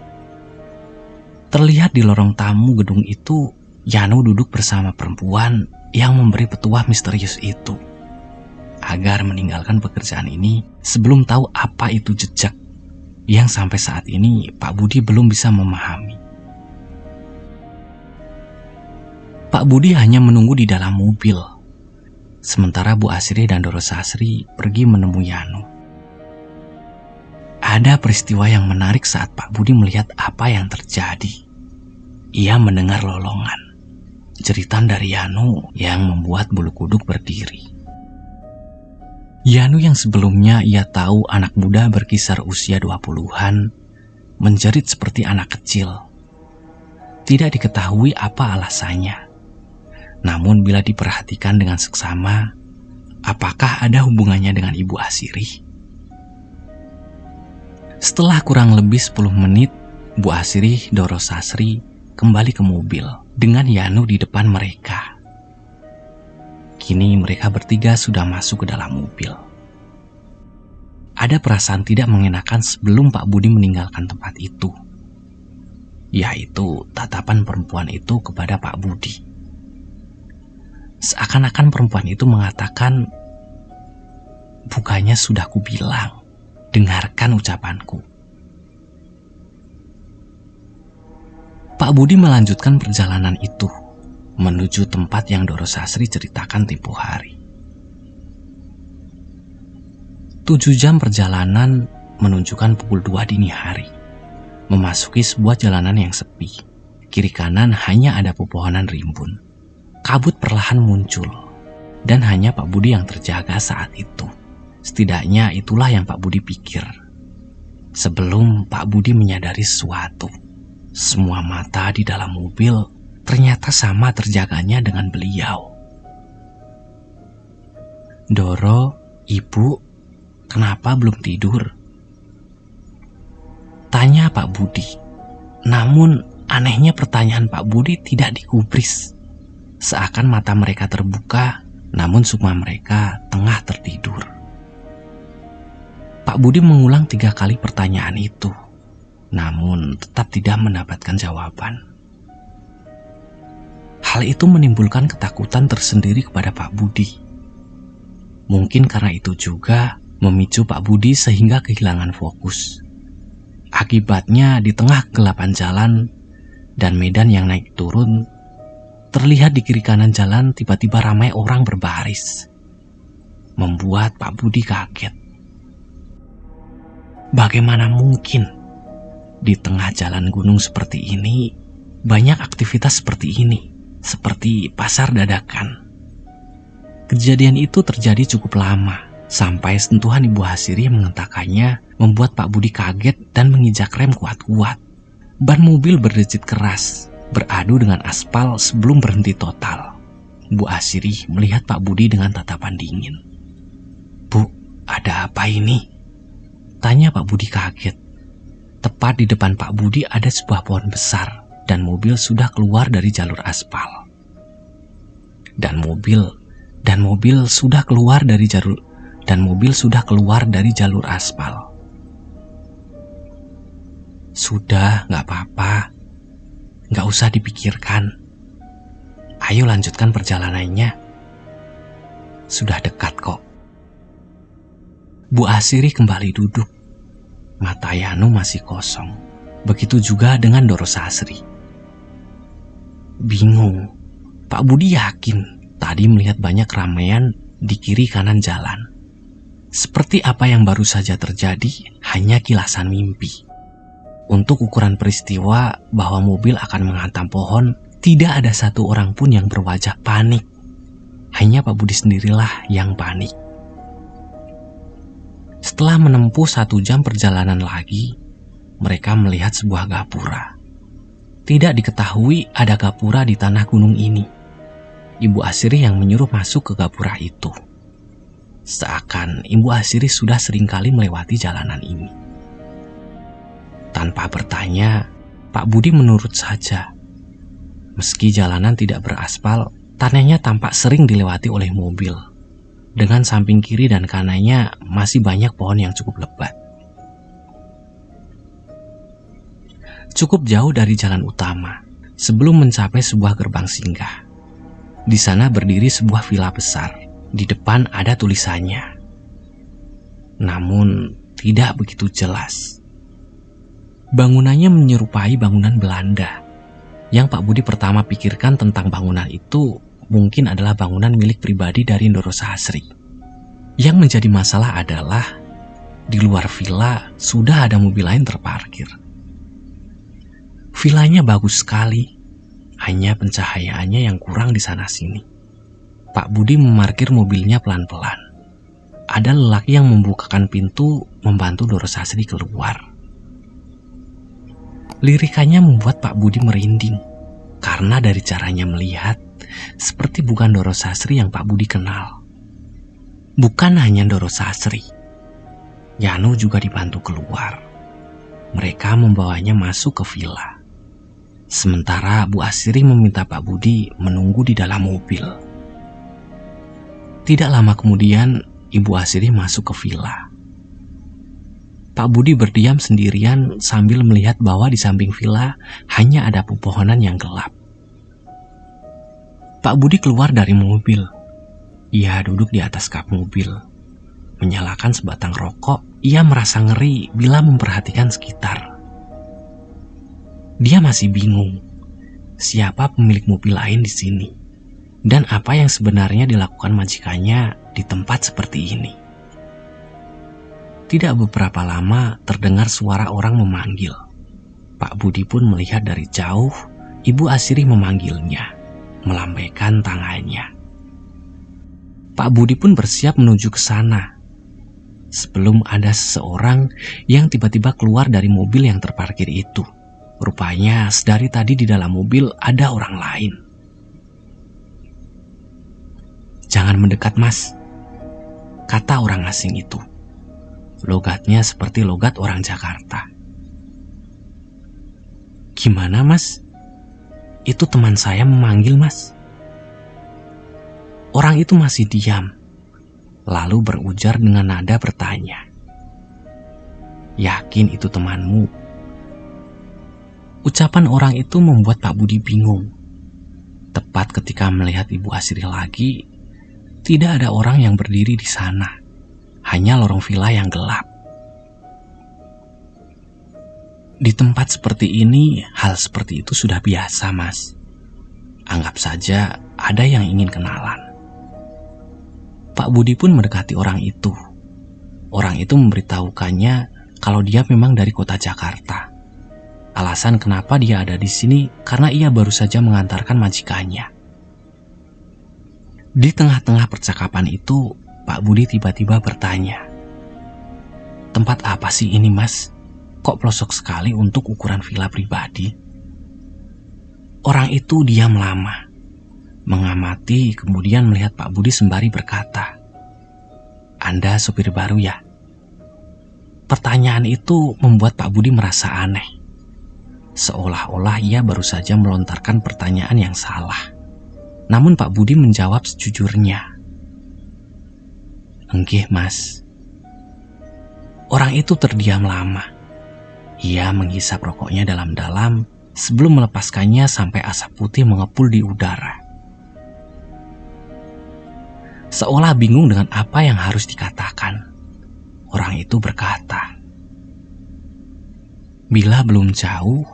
Terlihat di lorong tamu gedung itu, Yanu duduk bersama perempuan yang memberi petuah misterius itu agar meninggalkan pekerjaan ini sebelum tahu apa itu jejak yang sampai saat ini Pak Budi belum bisa memahami. Pak Budi hanya menunggu di dalam mobil, sementara Bu Asri dan Doro Sasri pergi menemui Yanu. Ada peristiwa yang menarik saat Pak Budi melihat apa yang terjadi. Ia mendengar lolongan, jeritan dari Yanu yang membuat bulu kuduk berdiri. Yanu yang sebelumnya ia tahu anak muda berkisar usia 20-an, menjerit seperti anak kecil. Tidak diketahui apa alasannya. Namun bila diperhatikan dengan seksama, apakah ada hubungannya dengan Ibu Asri? Setelah kurang lebih 10 menit, Bu Asri, Doro Sasri kembali ke mobil dengan Yanu di depan mereka. Kini mereka bertiga sudah masuk ke dalam mobil. Ada perasaan tidak mengenakan sebelum Pak Budi meninggalkan tempat itu, yaitu tatapan perempuan itu kepada Pak Budi. Seakan-akan perempuan itu mengatakan, "Bukannya sudah kubilang, dengarkan ucapanku." Pak Budi melanjutkan perjalanan itu menuju tempat yang Doro Sasri ceritakan tempo hari. 7 jam perjalanan menunjukkan pukul 2 dini hari. Memasuki sebuah jalanan yang sepi. Kiri kanan hanya ada pepohonan rimbun. Kabut perlahan muncul, dan hanya Pak Budi yang terjaga saat itu. Setidaknya itulah yang Pak Budi pikir. Sebelum Pak Budi menyadari sesuatu, semua mata di dalam mobil ternyata sama terjaganya dengan beliau. "Doro, Ibu, kenapa belum tidur?" tanya Pak Budi. Namun anehnya pertanyaan Pak Budi tidak digubris. Seakan mata mereka terbuka, namun sukma mereka tengah tertidur. Pak Budi mengulang 3 kali pertanyaan itu, namun tetap tidak mendapatkan jawaban. Hal itu menimbulkan ketakutan tersendiri kepada Pak Budi. Mungkin karena itu juga memicu Pak Budi sehingga kehilangan fokus. Akibatnya di tengah kegelapan jalan dan medan yang naik turun, terlihat di kiri kanan jalan tiba-tiba ramai orang berbaris. Membuat Pak Budi kaget. Bagaimana mungkin di tengah jalan gunung seperti ini banyak aktivitas seperti ini, seperti pasar dadakan. Kejadian itu terjadi cukup lama, sampai sentuhan Ibu Asri mengentakannya membuat Pak Budi kaget dan menginjak rem kuat-kuat. Ban mobil berdecit keras, beradu dengan aspal sebelum berhenti total. Bu Asri melihat Pak Budi dengan tatapan dingin. "Bu, ada apa ini?" tanya Pak Budi kaget. Tepat di depan Pak Budi ada sebuah pohon besar dan mobil sudah keluar dari jalur aspal. Dan mobil sudah keluar dari jalur aspal. "Sudah, gak apa-apa. Gak usah dipikirkan. Ayo lanjutkan perjalanannya. Sudah dekat kok." Bu Asri kembali duduk. Mata Yanu masih kosong. Begitu juga dengan Doro Sasri. Bingung. Pak Budi yakin tadi melihat banyak keramaian di kiri kanan jalan. Seperti apa yang baru saja terjadi hanya kilasan mimpi. Untuk ukuran peristiwa bahwa mobil akan menghantam pohon, tidak ada satu orang pun yang berwajah panik. Hanya Pak Budi sendirilah yang panik. Setelah menempuh 1 jam perjalanan lagi, mereka melihat sebuah gapura. Tidak diketahui ada gapura di tanah gunung ini. Ibu Asri yang menyuruh masuk ke gapura itu. Seakan Ibu Asri sudah seringkali melewati jalanan ini. Tanpa bertanya, Pak Budi menurut saja. Meski jalanan tidak beraspal, tanahnya tampak sering dilewati oleh mobil. Dengan samping kiri dan kanannya masih banyak pohon yang cukup lebat. Cukup jauh dari jalan utama, sebelum mencapai sebuah gerbang singgah. Di sana berdiri sebuah villa besar. Di depan ada tulisannya. Namun tidak begitu jelas. Bangunannya menyerupai bangunan Belanda. Yang Pak Budi pertama pikirkan tentang bangunan itu mungkin adalah bangunan milik pribadi dari Ndoro Sahasri. Yang menjadi masalah adalah di luar villa sudah ada mobil lain terparkir. Villanya bagus sekali, hanya pencahayaannya yang kurang di sana-sini. Pak Budi memarkir mobilnya pelan-pelan. Ada lelaki yang membukakan pintu membantu Ndoro Sahasri keluar. Lirikannya membuat Pak Budi merinding karena dari caranya melihat seperti bukan Ndoro Sahasri yang Pak Budi kenal. Bukan hanya Ndoro Sahasri, Yano juga dibantu keluar. Mereka membawanya masuk ke villa. Sementara Bu Asri meminta Pak Budi menunggu di dalam mobil. Tidak lama kemudian, Ibu Asri masuk ke villa. Pak Budi berdiam sendirian sambil melihat bahwa di samping villa hanya ada pepohonan yang gelap. Pak Budi keluar dari mobil. Ia duduk di atas kap mobil. Menyalakan sebatang rokok, ia merasa ngeri bila memperhatikan sekitar. Dia masih bingung siapa pemilik mobil lain di sini dan apa yang sebenarnya dilakukan majikannya di tempat seperti ini. Tidak beberapa lama terdengar suara orang memanggil. Pak Budi pun melihat dari jauh Ibu Asri memanggilnya, melambaikan tangannya. Pak Budi pun bersiap menuju ke sana. Sebelum ada seseorang yang tiba-tiba keluar dari mobil yang terparkir itu. Rupanya sedari tadi di dalam mobil ada orang lain. "Jangan mendekat, Mas," kata orang asing itu. Logatnya seperti logat orang Jakarta. "Gimana, Mas? Itu teman saya memanggil, Mas." Orang itu masih diam, lalu berujar dengan nada bertanya, "Yakin itu temanmu?" Ucapan orang itu membuat Pak Budi bingung. Tepat ketika melihat Ibu Asri lagi, tidak ada orang yang berdiri di sana. Hanya lorong villa yang gelap. Di tempat seperti ini, hal seperti itu sudah biasa, Mas. Anggap saja ada yang ingin kenalan. Pak Budi pun mendekati orang itu. Orang itu memberitahukannya kalau dia memang dari kota Jakarta. Alasan kenapa dia ada di sini karena ia baru saja mengantarkan majikannya. Di tengah-tengah percakapan itu, Pak Budi tiba-tiba bertanya, "Tempat apa sih ini, Mas? Kok pelosok sekali untuk ukuran villa pribadi?" Orang itu diam lama, mengamati kemudian melihat Pak Budi sembari berkata, "Anda sopir baru ya?" Pertanyaan itu membuat Pak Budi merasa aneh. Seolah-olah ia baru saja melontarkan pertanyaan yang salah. Namun Pak Budi menjawab sejujurnya, "Enggih, Mas." Orang itu terdiam lama. Ia menghisap rokoknya dalam-dalam sebelum melepaskannya sampai asap putih mengepul di udara. Seolah bingung dengan apa yang harus dikatakan, orang itu berkata, "Bila belum jauh,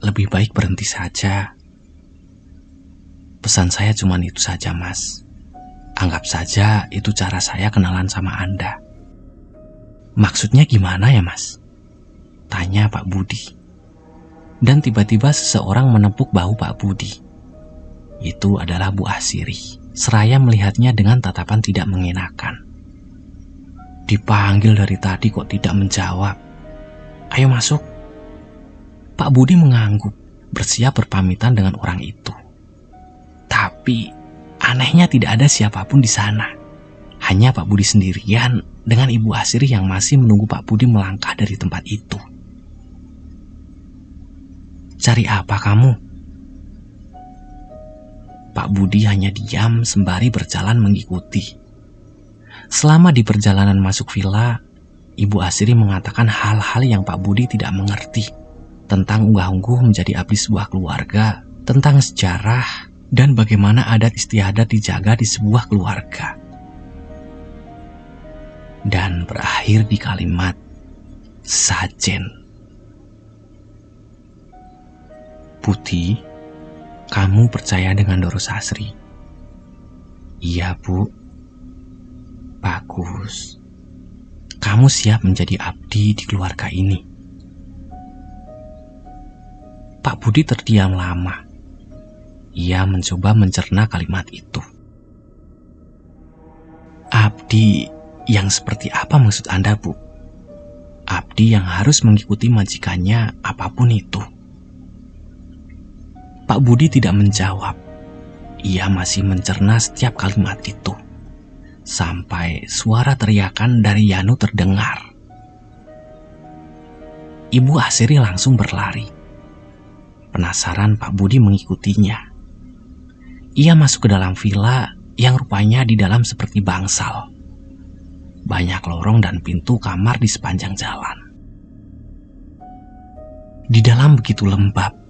lebih baik berhenti saja. Pesan saya cuma itu saja, Mas. Anggap saja itu cara saya kenalan sama Anda." "Maksudnya gimana ya, Mas?" tanya Pak Budi. Dan tiba-tiba seseorang menepuk bahu Pak Budi. Itu adalah Bu Asri. Seraya melihatnya dengan tatapan tidak mengenakan. Dipanggil dari tadi kok tidak menjawab. "Ayo masuk." Pak Budi mengangguk, bersiap berpamitan dengan orang itu. Tapi anehnya tidak ada siapapun di sana. Hanya Pak Budi sendirian dengan Ibu Asri yang masih menunggu Pak Budi melangkah dari tempat itu. "Cari apa kamu?" Pak Budi hanya diam sembari berjalan mengikuti. Selama di perjalanan masuk villa, Ibu Asri mengatakan hal-hal yang Pak Budi tidak mengerti. Tentang unggah-ungguh menjadi abdi sebuah keluarga, tentang sejarah, dan bagaimana adat istiadat dijaga di sebuah keluarga. Dan berakhir di kalimat sajen. "Putih, Kamu percaya dengan Doro Sasri? Iya, Bu. Bagus. Kamu siap menjadi abdi di keluarga ini. Pak Budi terdiam lama. Ia mencoba mencerna kalimat itu. Abdi yang seperti apa maksud Anda, Bu? Abdi yang harus mengikuti majikannya apapun itu. Pak Budi tidak menjawab. Ia masih mencerna setiap kalimat itu. Sampai suara teriakan dari Yanu terdengar. Ibu Asri langsung berlari. Penasaran, Pak Budi mengikutinya. Ia masuk ke dalam villa yang rupanya di dalam seperti bangsal. Banyak lorong dan pintu kamar di sepanjang jalan. Di dalam begitu lembab,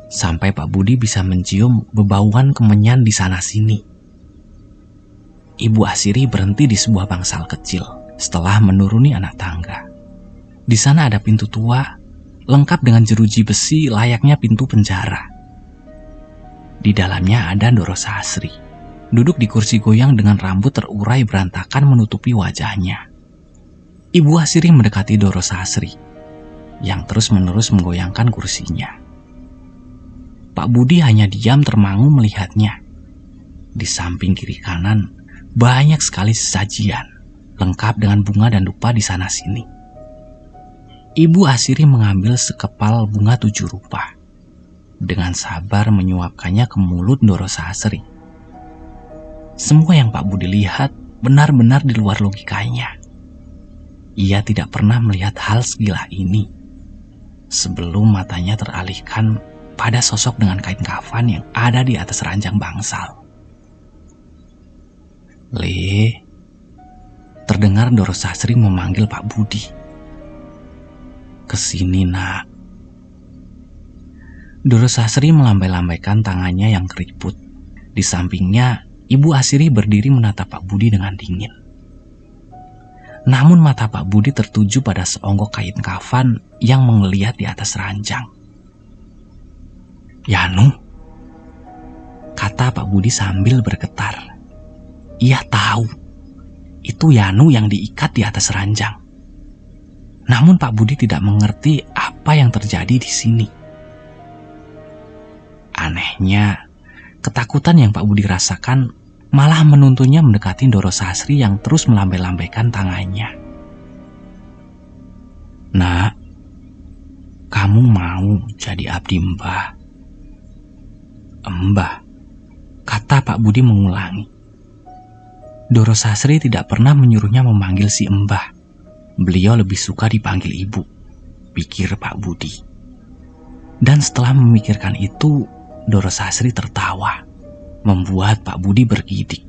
sampai Pak Budi bisa mencium bebauan kemenyan di sana-sini. Ibu Asri berhenti di sebuah bangsal kecil setelah menuruni anak tangga. Di sana ada pintu tua, lengkap dengan jeruji besi layaknya pintu penjara. Di dalamnya ada Doro Sasri, duduk di kursi goyang dengan rambut terurai berantakan menutupi wajahnya. Ibu Asri mendekati Doro Sasri, yang terus-menerus menggoyangkan kursinya. Pak Budi hanya diam termangu melihatnya. Di samping kiri kanan, banyak sekali sesajian, lengkap dengan bunga dan dupa di sana-sini. Ibu Asri mengambil sekepal bunga 7 rupa. Dengan sabar menyuapkannya ke mulut Doro Sasri. Semua yang Pak Budi lihat benar-benar di luar logikanya. Ia tidak pernah melihat hal segila ini. Sebelum matanya teralihkan pada sosok dengan kain kafan yang ada di atas ranjang bangsal. Le, terdengar Doro Sasri memanggil Pak Budi. Kesini, Nak. Doro Sasri melambai-lambaikan tangannya yang keriput. Di sampingnya, Ibu Asri berdiri menatap Pak Budi dengan dingin. Namun mata Pak Budi tertuju pada seonggok kain kafan yang menggeliat di atas ranjang. Yanu, kata Pak Budi sambil bergetar. Ia tahu, itu Yanu yang diikat di atas ranjang. Namun Pak Budi tidak mengerti apa yang terjadi di sini. Anehnya, ketakutan yang Pak Budi rasakan malah menuntunnya mendekati Doro Sasri yang terus melambai-lambaikan tangannya. Nak, kamu mau jadi abdi Mbah? Mbah, kata Pak Budi mengulangi. Doro Sasri tidak pernah menyuruhnya memanggil si Mbah. Beliau lebih suka dipanggil Ibu, pikir Pak Budi. Dan setelah memikirkan itu, Doro Sasri tertawa, membuat Pak Budi bergidik.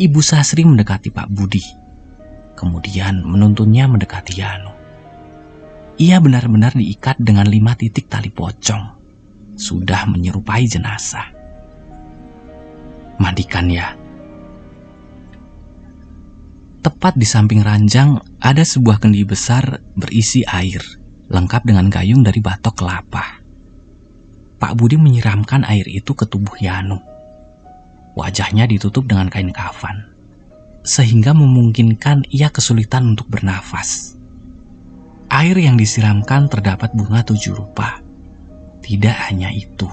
Ibu Sasri mendekati Pak Budi, kemudian menuntunnya mendekati Yanu. Ia benar-benar diikat dengan 5 titik tali pocong, sudah menyerupai jenazah. Mandikan ya. Tepat di samping ranjang ada sebuah kendi besar berisi air, lengkap dengan gayung dari batok kelapa. Pak Budi menyiramkan air itu ke tubuh Yanu. Wajahnya ditutup dengan kain kafan, sehingga memungkinkan ia kesulitan untuk bernafas. Air yang disiramkan terdapat bunga 7 rupa. Tidak hanya itu.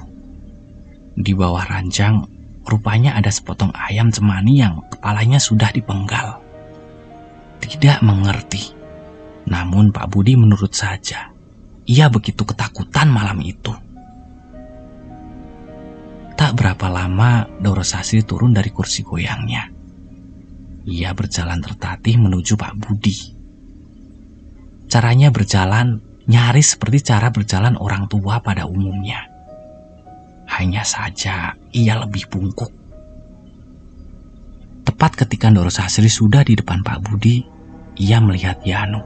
Di bawah ranjang, rupanya ada sepotong ayam cemani yang kepalanya sudah dipenggal. Tidak mengerti. Namun Pak Budi menurut saja. Ia begitu ketakutan malam itu. Tak berapa lama Doro Sasri turun dari kursi goyangnya. Ia berjalan tertatih menuju Pak Budi. Caranya berjalan nyaris seperti cara berjalan orang tua pada umumnya. Hanya saja ia lebih bungkuk. Tepat ketika Doro Sasri sudah di depan Pak Budi, ia melihat Yanu.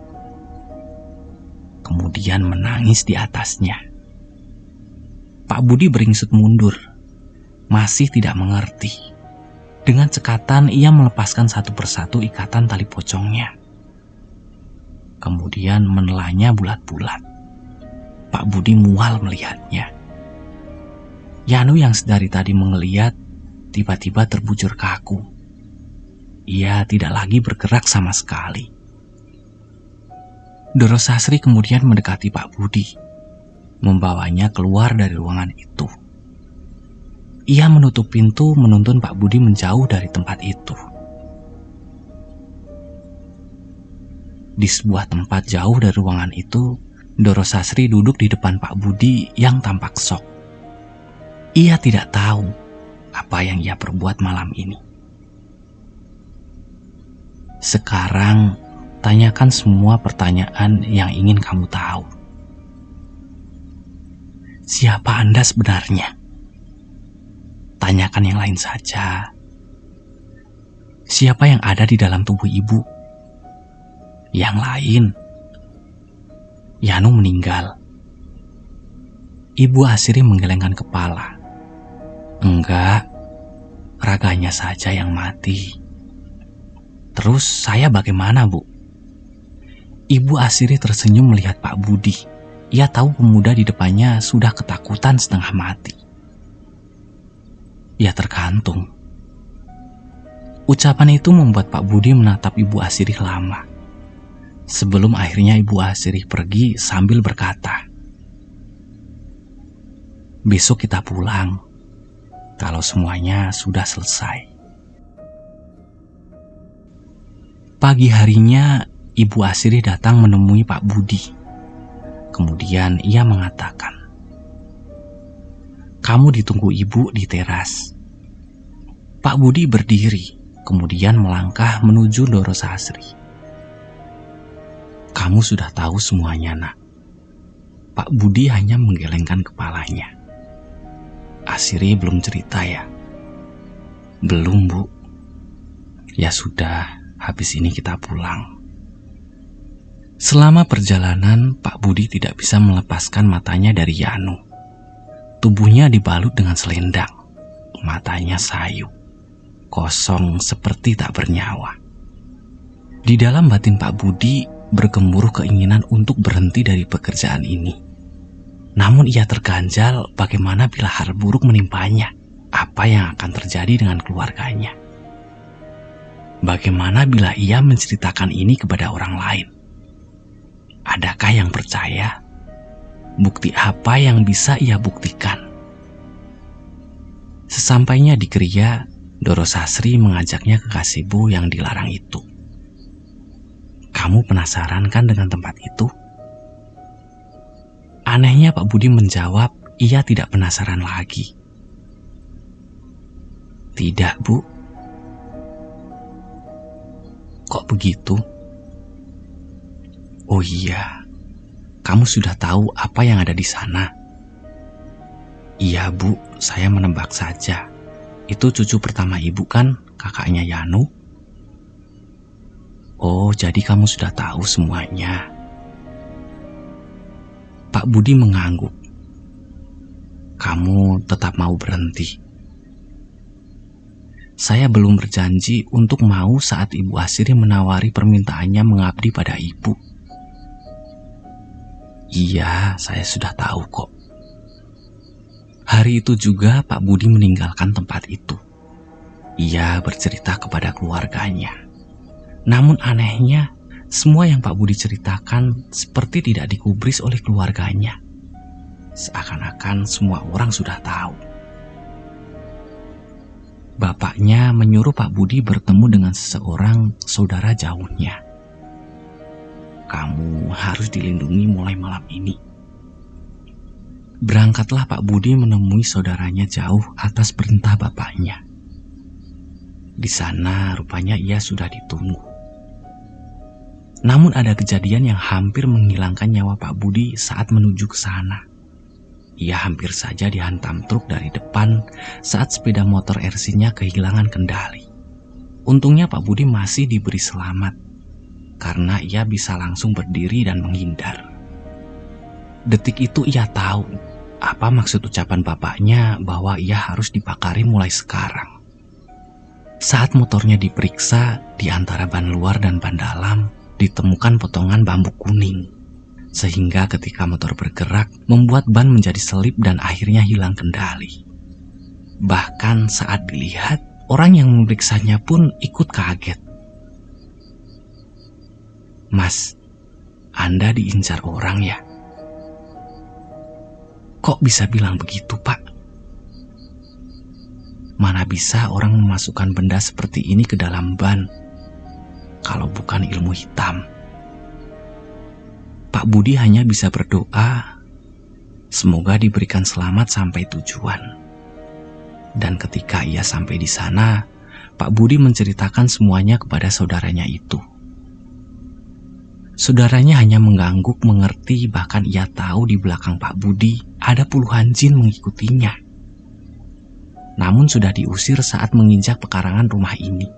Kemudian menangis di atasnya. Pak Budi beringsut mundur, masih tidak mengerti. Dengan cekatan ia melepaskan satu persatu ikatan tali pocongnya. Kemudian menelannya bulat-bulat. Pak Budi mual melihatnya. Yanu yang sedari tadi mengeliat tiba-tiba terbujur kaku. Ia tidak lagi bergerak sama sekali. Doro Sasri kemudian mendekati Pak Budi, membawanya keluar dari ruangan itu. Ia menutup pintu menuntun Pak Budi menjauh dari tempat itu. Di sebuah tempat jauh dari ruangan itu, Doro Sasri duduk di depan Pak Budi yang tampak syok. Ia tidak tahu apa yang ia perbuat malam ini. Sekarang, tanyakan semua pertanyaan yang ingin kamu tahu. Siapa Anda sebenarnya? Tanyakan yang lain saja. Siapa yang ada di dalam tubuh ibu? Yang lain, Yanu meninggal. Ibu Asri menggelengkan kepala. Enggak, raganya saja yang mati. Terus saya bagaimana, Bu? Ibu Asri tersenyum melihat Pak Budi. Ia tahu pemuda di depannya sudah ketakutan setengah mati. Ya tergantung. Ucapan itu membuat Pak Budi menatap Ibu Asri lama. Sebelum akhirnya Ibu Asri pergi sambil berkata, besok kita pulang kalau semuanya sudah selesai. Pagi harinya Ibu Asri datang menemui Pak Budi. Kemudian ia mengatakan, kamu ditunggu ibu di teras. Pak Budi berdiri, kemudian melangkah menuju Doro Sasri. Kamu sudah tahu semuanya, Nak. Pak Budi hanya menggelengkan kepalanya. Asri belum cerita ya? Belum, Bu. Ya sudah, habis ini kita pulang. Selama perjalanan, Pak Budi tidak bisa melepaskan matanya dari Yanu. Tubuhnya dibalut dengan selendang. Matanya sayu, kosong seperti tak bernyawa. Di dalam batin Pak Budi bergemuruh keinginan untuk berhenti dari pekerjaan ini. Namun ia terganjal bagaimana bila hal buruk menimpanya. Apa yang akan terjadi dengan keluarganya? Bagaimana bila ia menceritakan ini kepada orang lain? Adakah yang percaya? Bukti apa yang bisa ia buktikan? Sesampainya di Kriya, Doro Sasri mengajaknya ke gazebo yang dilarang itu. Kamu penasaran kan dengan tempat itu? Anehnya Pak Budi menjawab, ia tidak penasaran lagi. Tidak, Bu. Kok begitu? Oh iya, kamu sudah tahu apa yang ada di sana? Iya, Bu, saya menebak saja. Itu cucu pertama ibu kan, kakaknya Yanu? Oh, jadi kamu sudah tahu semuanya. Pak Budi mengangguk. Kamu tetap mau berhenti? Saya belum berjanji untuk mau saat Ibu Asri menawari permintaannya mengabdi pada ibu. Iya, saya sudah tahu kok. Hari itu juga Pak Budi meninggalkan tempat itu. Ia bercerita kepada keluarganya. Namun anehnya, semua yang Pak Budi ceritakan seperti tidak digubris oleh keluarganya. Seakan-akan semua orang sudah tahu. Bapaknya menyuruh Pak Budi bertemu dengan seseorang saudara jauhnya. Kamu harus dilindungi mulai malam ini. Berangkatlah Pak Budi menemui saudaranya jauh atas perintah bapaknya. Di sana rupanya ia sudah ditunggu. Namun ada kejadian yang hampir menghilangkan nyawa Pak Budi saat menuju ke sana. Ia hampir saja dihantam truk dari depan saat sepeda motor RC-nya kehilangan kendali. Untungnya Pak Budi masih diberi selamat, karena ia bisa langsung berdiri dan menghindar. Detik itu ia tahu apa maksud ucapan bapaknya bahwa ia harus dibakari mulai sekarang. Saat motornya diperiksa, di antara ban luar dan ban dalam ditemukan potongan bambu kuning. Sehingga ketika motor bergerak, membuat ban menjadi selip dan akhirnya hilang kendali. Bahkan saat dilihat, orang yang memeriksanya pun ikut kaget. "Mas, Anda diincar orang ya?" "Kok bisa bilang begitu, Pak? Mana bisa orang memasukkan benda seperti ini ke dalam ban kalau bukan ilmu hitam?" Pak Budi hanya bisa berdoa semoga diberikan selamat sampai tujuan. Dan ketika ia sampai di sana, Pak Budi menceritakan semuanya kepada saudaranya itu. Saudaranya hanya mengangguk mengerti, bahkan ia tahu di belakang Pak Budi ada puluhan jin mengikutinya. Namun sudah diusir saat menginjak pekarangan rumah ini.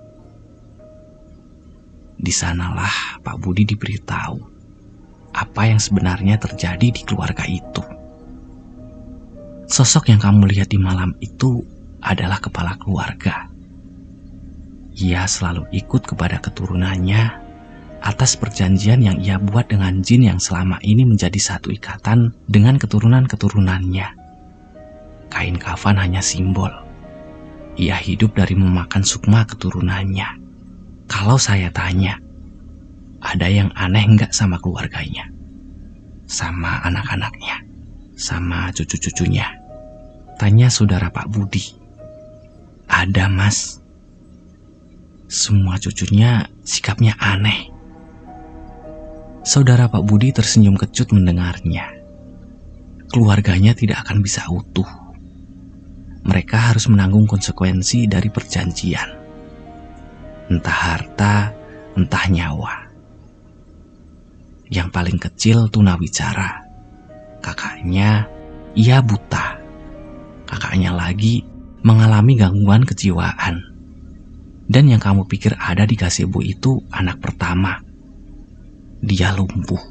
Di sanalah Pak Budi diberitahu apa yang sebenarnya terjadi di keluarga itu. Sosok yang kamu lihat di malam itu adalah kepala keluarga. Ia selalu ikut kepada keturunannya atas perjanjian yang ia buat dengan jin yang selama ini menjadi satu ikatan dengan keturunan-keturunannya. Kain kafan hanya simbol. Ia hidup dari memakan sukma keturunannya. Kalau saya tanya, ada yang aneh enggak sama keluarganya? Sama anak-anaknya? Sama cucu-cucunya? Tanya saudara Pak Budi. Ada, Mas. Semua cucunya sikapnya aneh. Saudara Pak Budi tersenyum kecut mendengarnya. Keluarganya tidak akan bisa utuh. Mereka harus menanggung konsekuensi dari perjanjian. Entah harta, entah nyawa. Yang paling kecil tunawicara. Kakaknya, ia buta. Kakaknya lagi mengalami gangguan kejiwaan. Dan yang kamu pikir ada di gazebo itu anak pertama. Dia lumpuh.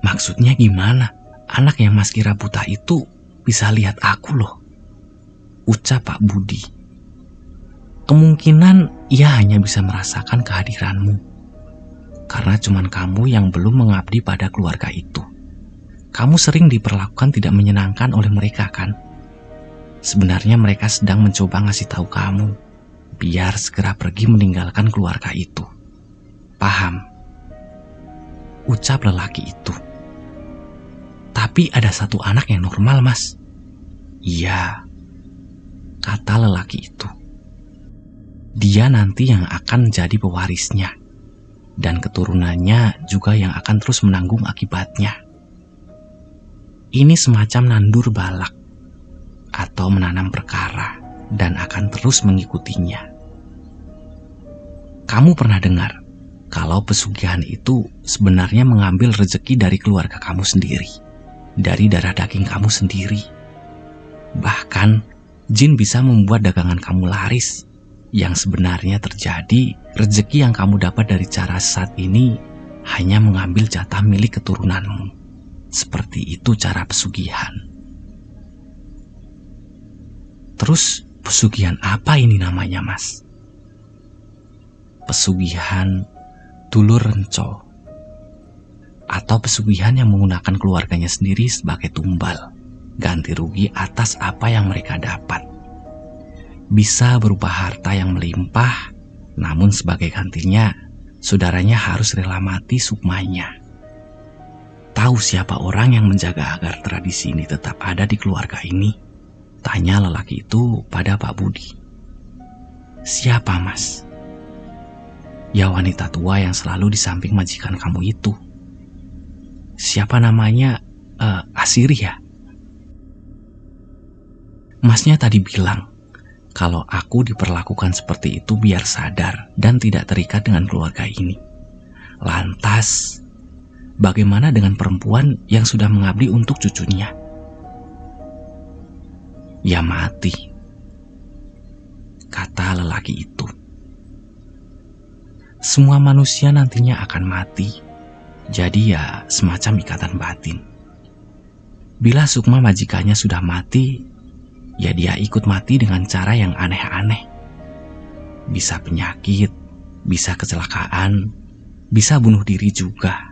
Maksudnya gimana? Anak yang Mas kira buta itu bisa lihat aku loh, ucap Pak Budi. Kemungkinan ia hanya bisa merasakan kehadiranmu. Karena cuman kamu yang belum mengabdi pada keluarga itu. Kamu sering diperlakukan tidak menyenangkan oleh mereka kan? Sebenarnya mereka sedang mencoba ngasih tahu kamu biar segera pergi meninggalkan keluarga itu. Paham? Ucap lelaki itu. Tapi ada satu anak yang normal, Mas. Iya, kata lelaki itu. Dia nanti yang akan jadi pewarisnya. Dan keturunannya juga yang akan terus menanggung akibatnya. Ini semacam nandur balak atau menanam perkara dan akan terus mengikutinya. Kamu pernah dengar kalau pesugihan itu sebenarnya mengambil rezeki dari keluarga kamu sendiri, dari darah daging kamu sendiri. Bahkan jin bisa membuat dagangan kamu laris. Yang sebenarnya terjadi, rezeki yang kamu dapat dari cara saat ini hanya mengambil jatah milik keturunanmu. Seperti itu cara pesugihan. Terus pesugihan apa ini namanya, Mas? Pesugihan dulur renco. Atau pesugihan yang menggunakan keluarganya sendiri sebagai tumbal, ganti rugi atas apa yang mereka dapat. Bisa berupa harta yang melimpah, namun sebagai gantinya, saudaranya harus rela mati sukmanya. Tahu siapa orang yang menjaga agar tradisi ini tetap ada di keluarga ini? Tanya lelaki itu pada Pak Budi. Siapa, Mas? Ya wanita tua yang selalu di samping majikan kamu itu. Siapa namanya? Asiri ya? Masnya tadi bilang kalau aku diperlakukan seperti itu biar sadar dan tidak terikat dengan keluarga ini. Lantas, bagaimana dengan perempuan yang sudah mengabdi untuk cucunya? Ya mati, kata lelaki itu. Semua manusia nantinya akan mati, jadi ya semacam ikatan batin. Bila sukma majikannya sudah mati, ya dia ikut mati dengan cara yang aneh-aneh. Bisa penyakit, bisa kecelakaan, bisa bunuh diri juga.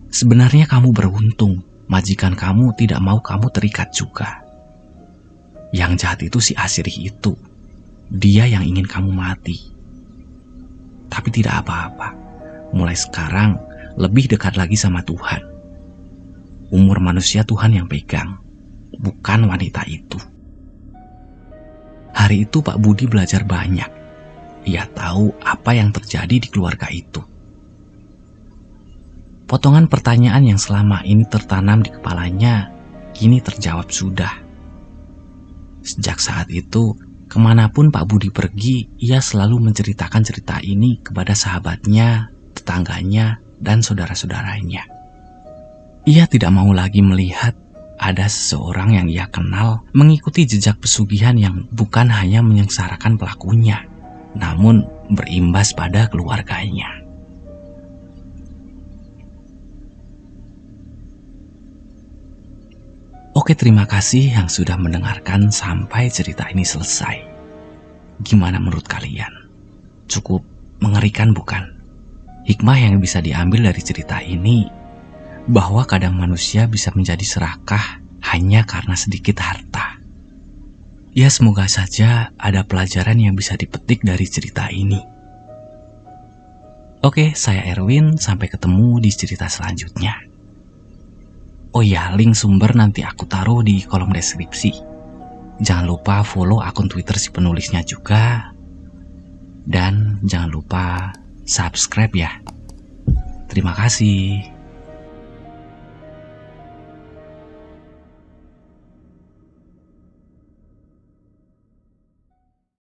Sebenarnya kamu beruntung majikan kamu tidak mau kamu terikat juga. Yang jahat itu si Asri itu. Dia yang ingin kamu mati. Tapi tidak apa-apa. Mulai sekarang lebih dekat lagi sama Tuhan. Umur manusia Tuhan yang pegang, bukan wanita itu. Hari itu Pak Budi belajar banyak. Ia tahu apa yang terjadi di keluarga itu. Potongan pertanyaan yang selama ini tertanam di kepalanya kini terjawab sudah. Sejak saat itu, kemanapun Pak Budi pergi, ia selalu menceritakan cerita ini kepada sahabatnya, tetangganya, dan saudara-saudaranya. Ia tidak mau lagi melihat ada seseorang yang ia kenal mengikuti jejak pesugihan yang bukan hanya menyengsarakan pelakunya, namun berimbas pada keluarganya. Oke, terima kasih yang sudah mendengarkan sampai cerita ini selesai. Gimana menurut kalian? Cukup mengerikan bukan? Hikmah yang bisa diambil dari cerita ini, bahwa kadang manusia bisa menjadi serakah hanya karena sedikit harta. Ya, semoga saja ada pelajaran yang bisa dipetik dari cerita ini. Oke, saya Erwin, sampai ketemu di cerita selanjutnya. Oh iya, link sumber nanti aku taruh di kolom deskripsi. Jangan lupa follow akun Twitter si penulisnya juga. Dan jangan lupa subscribe ya. Terima kasih.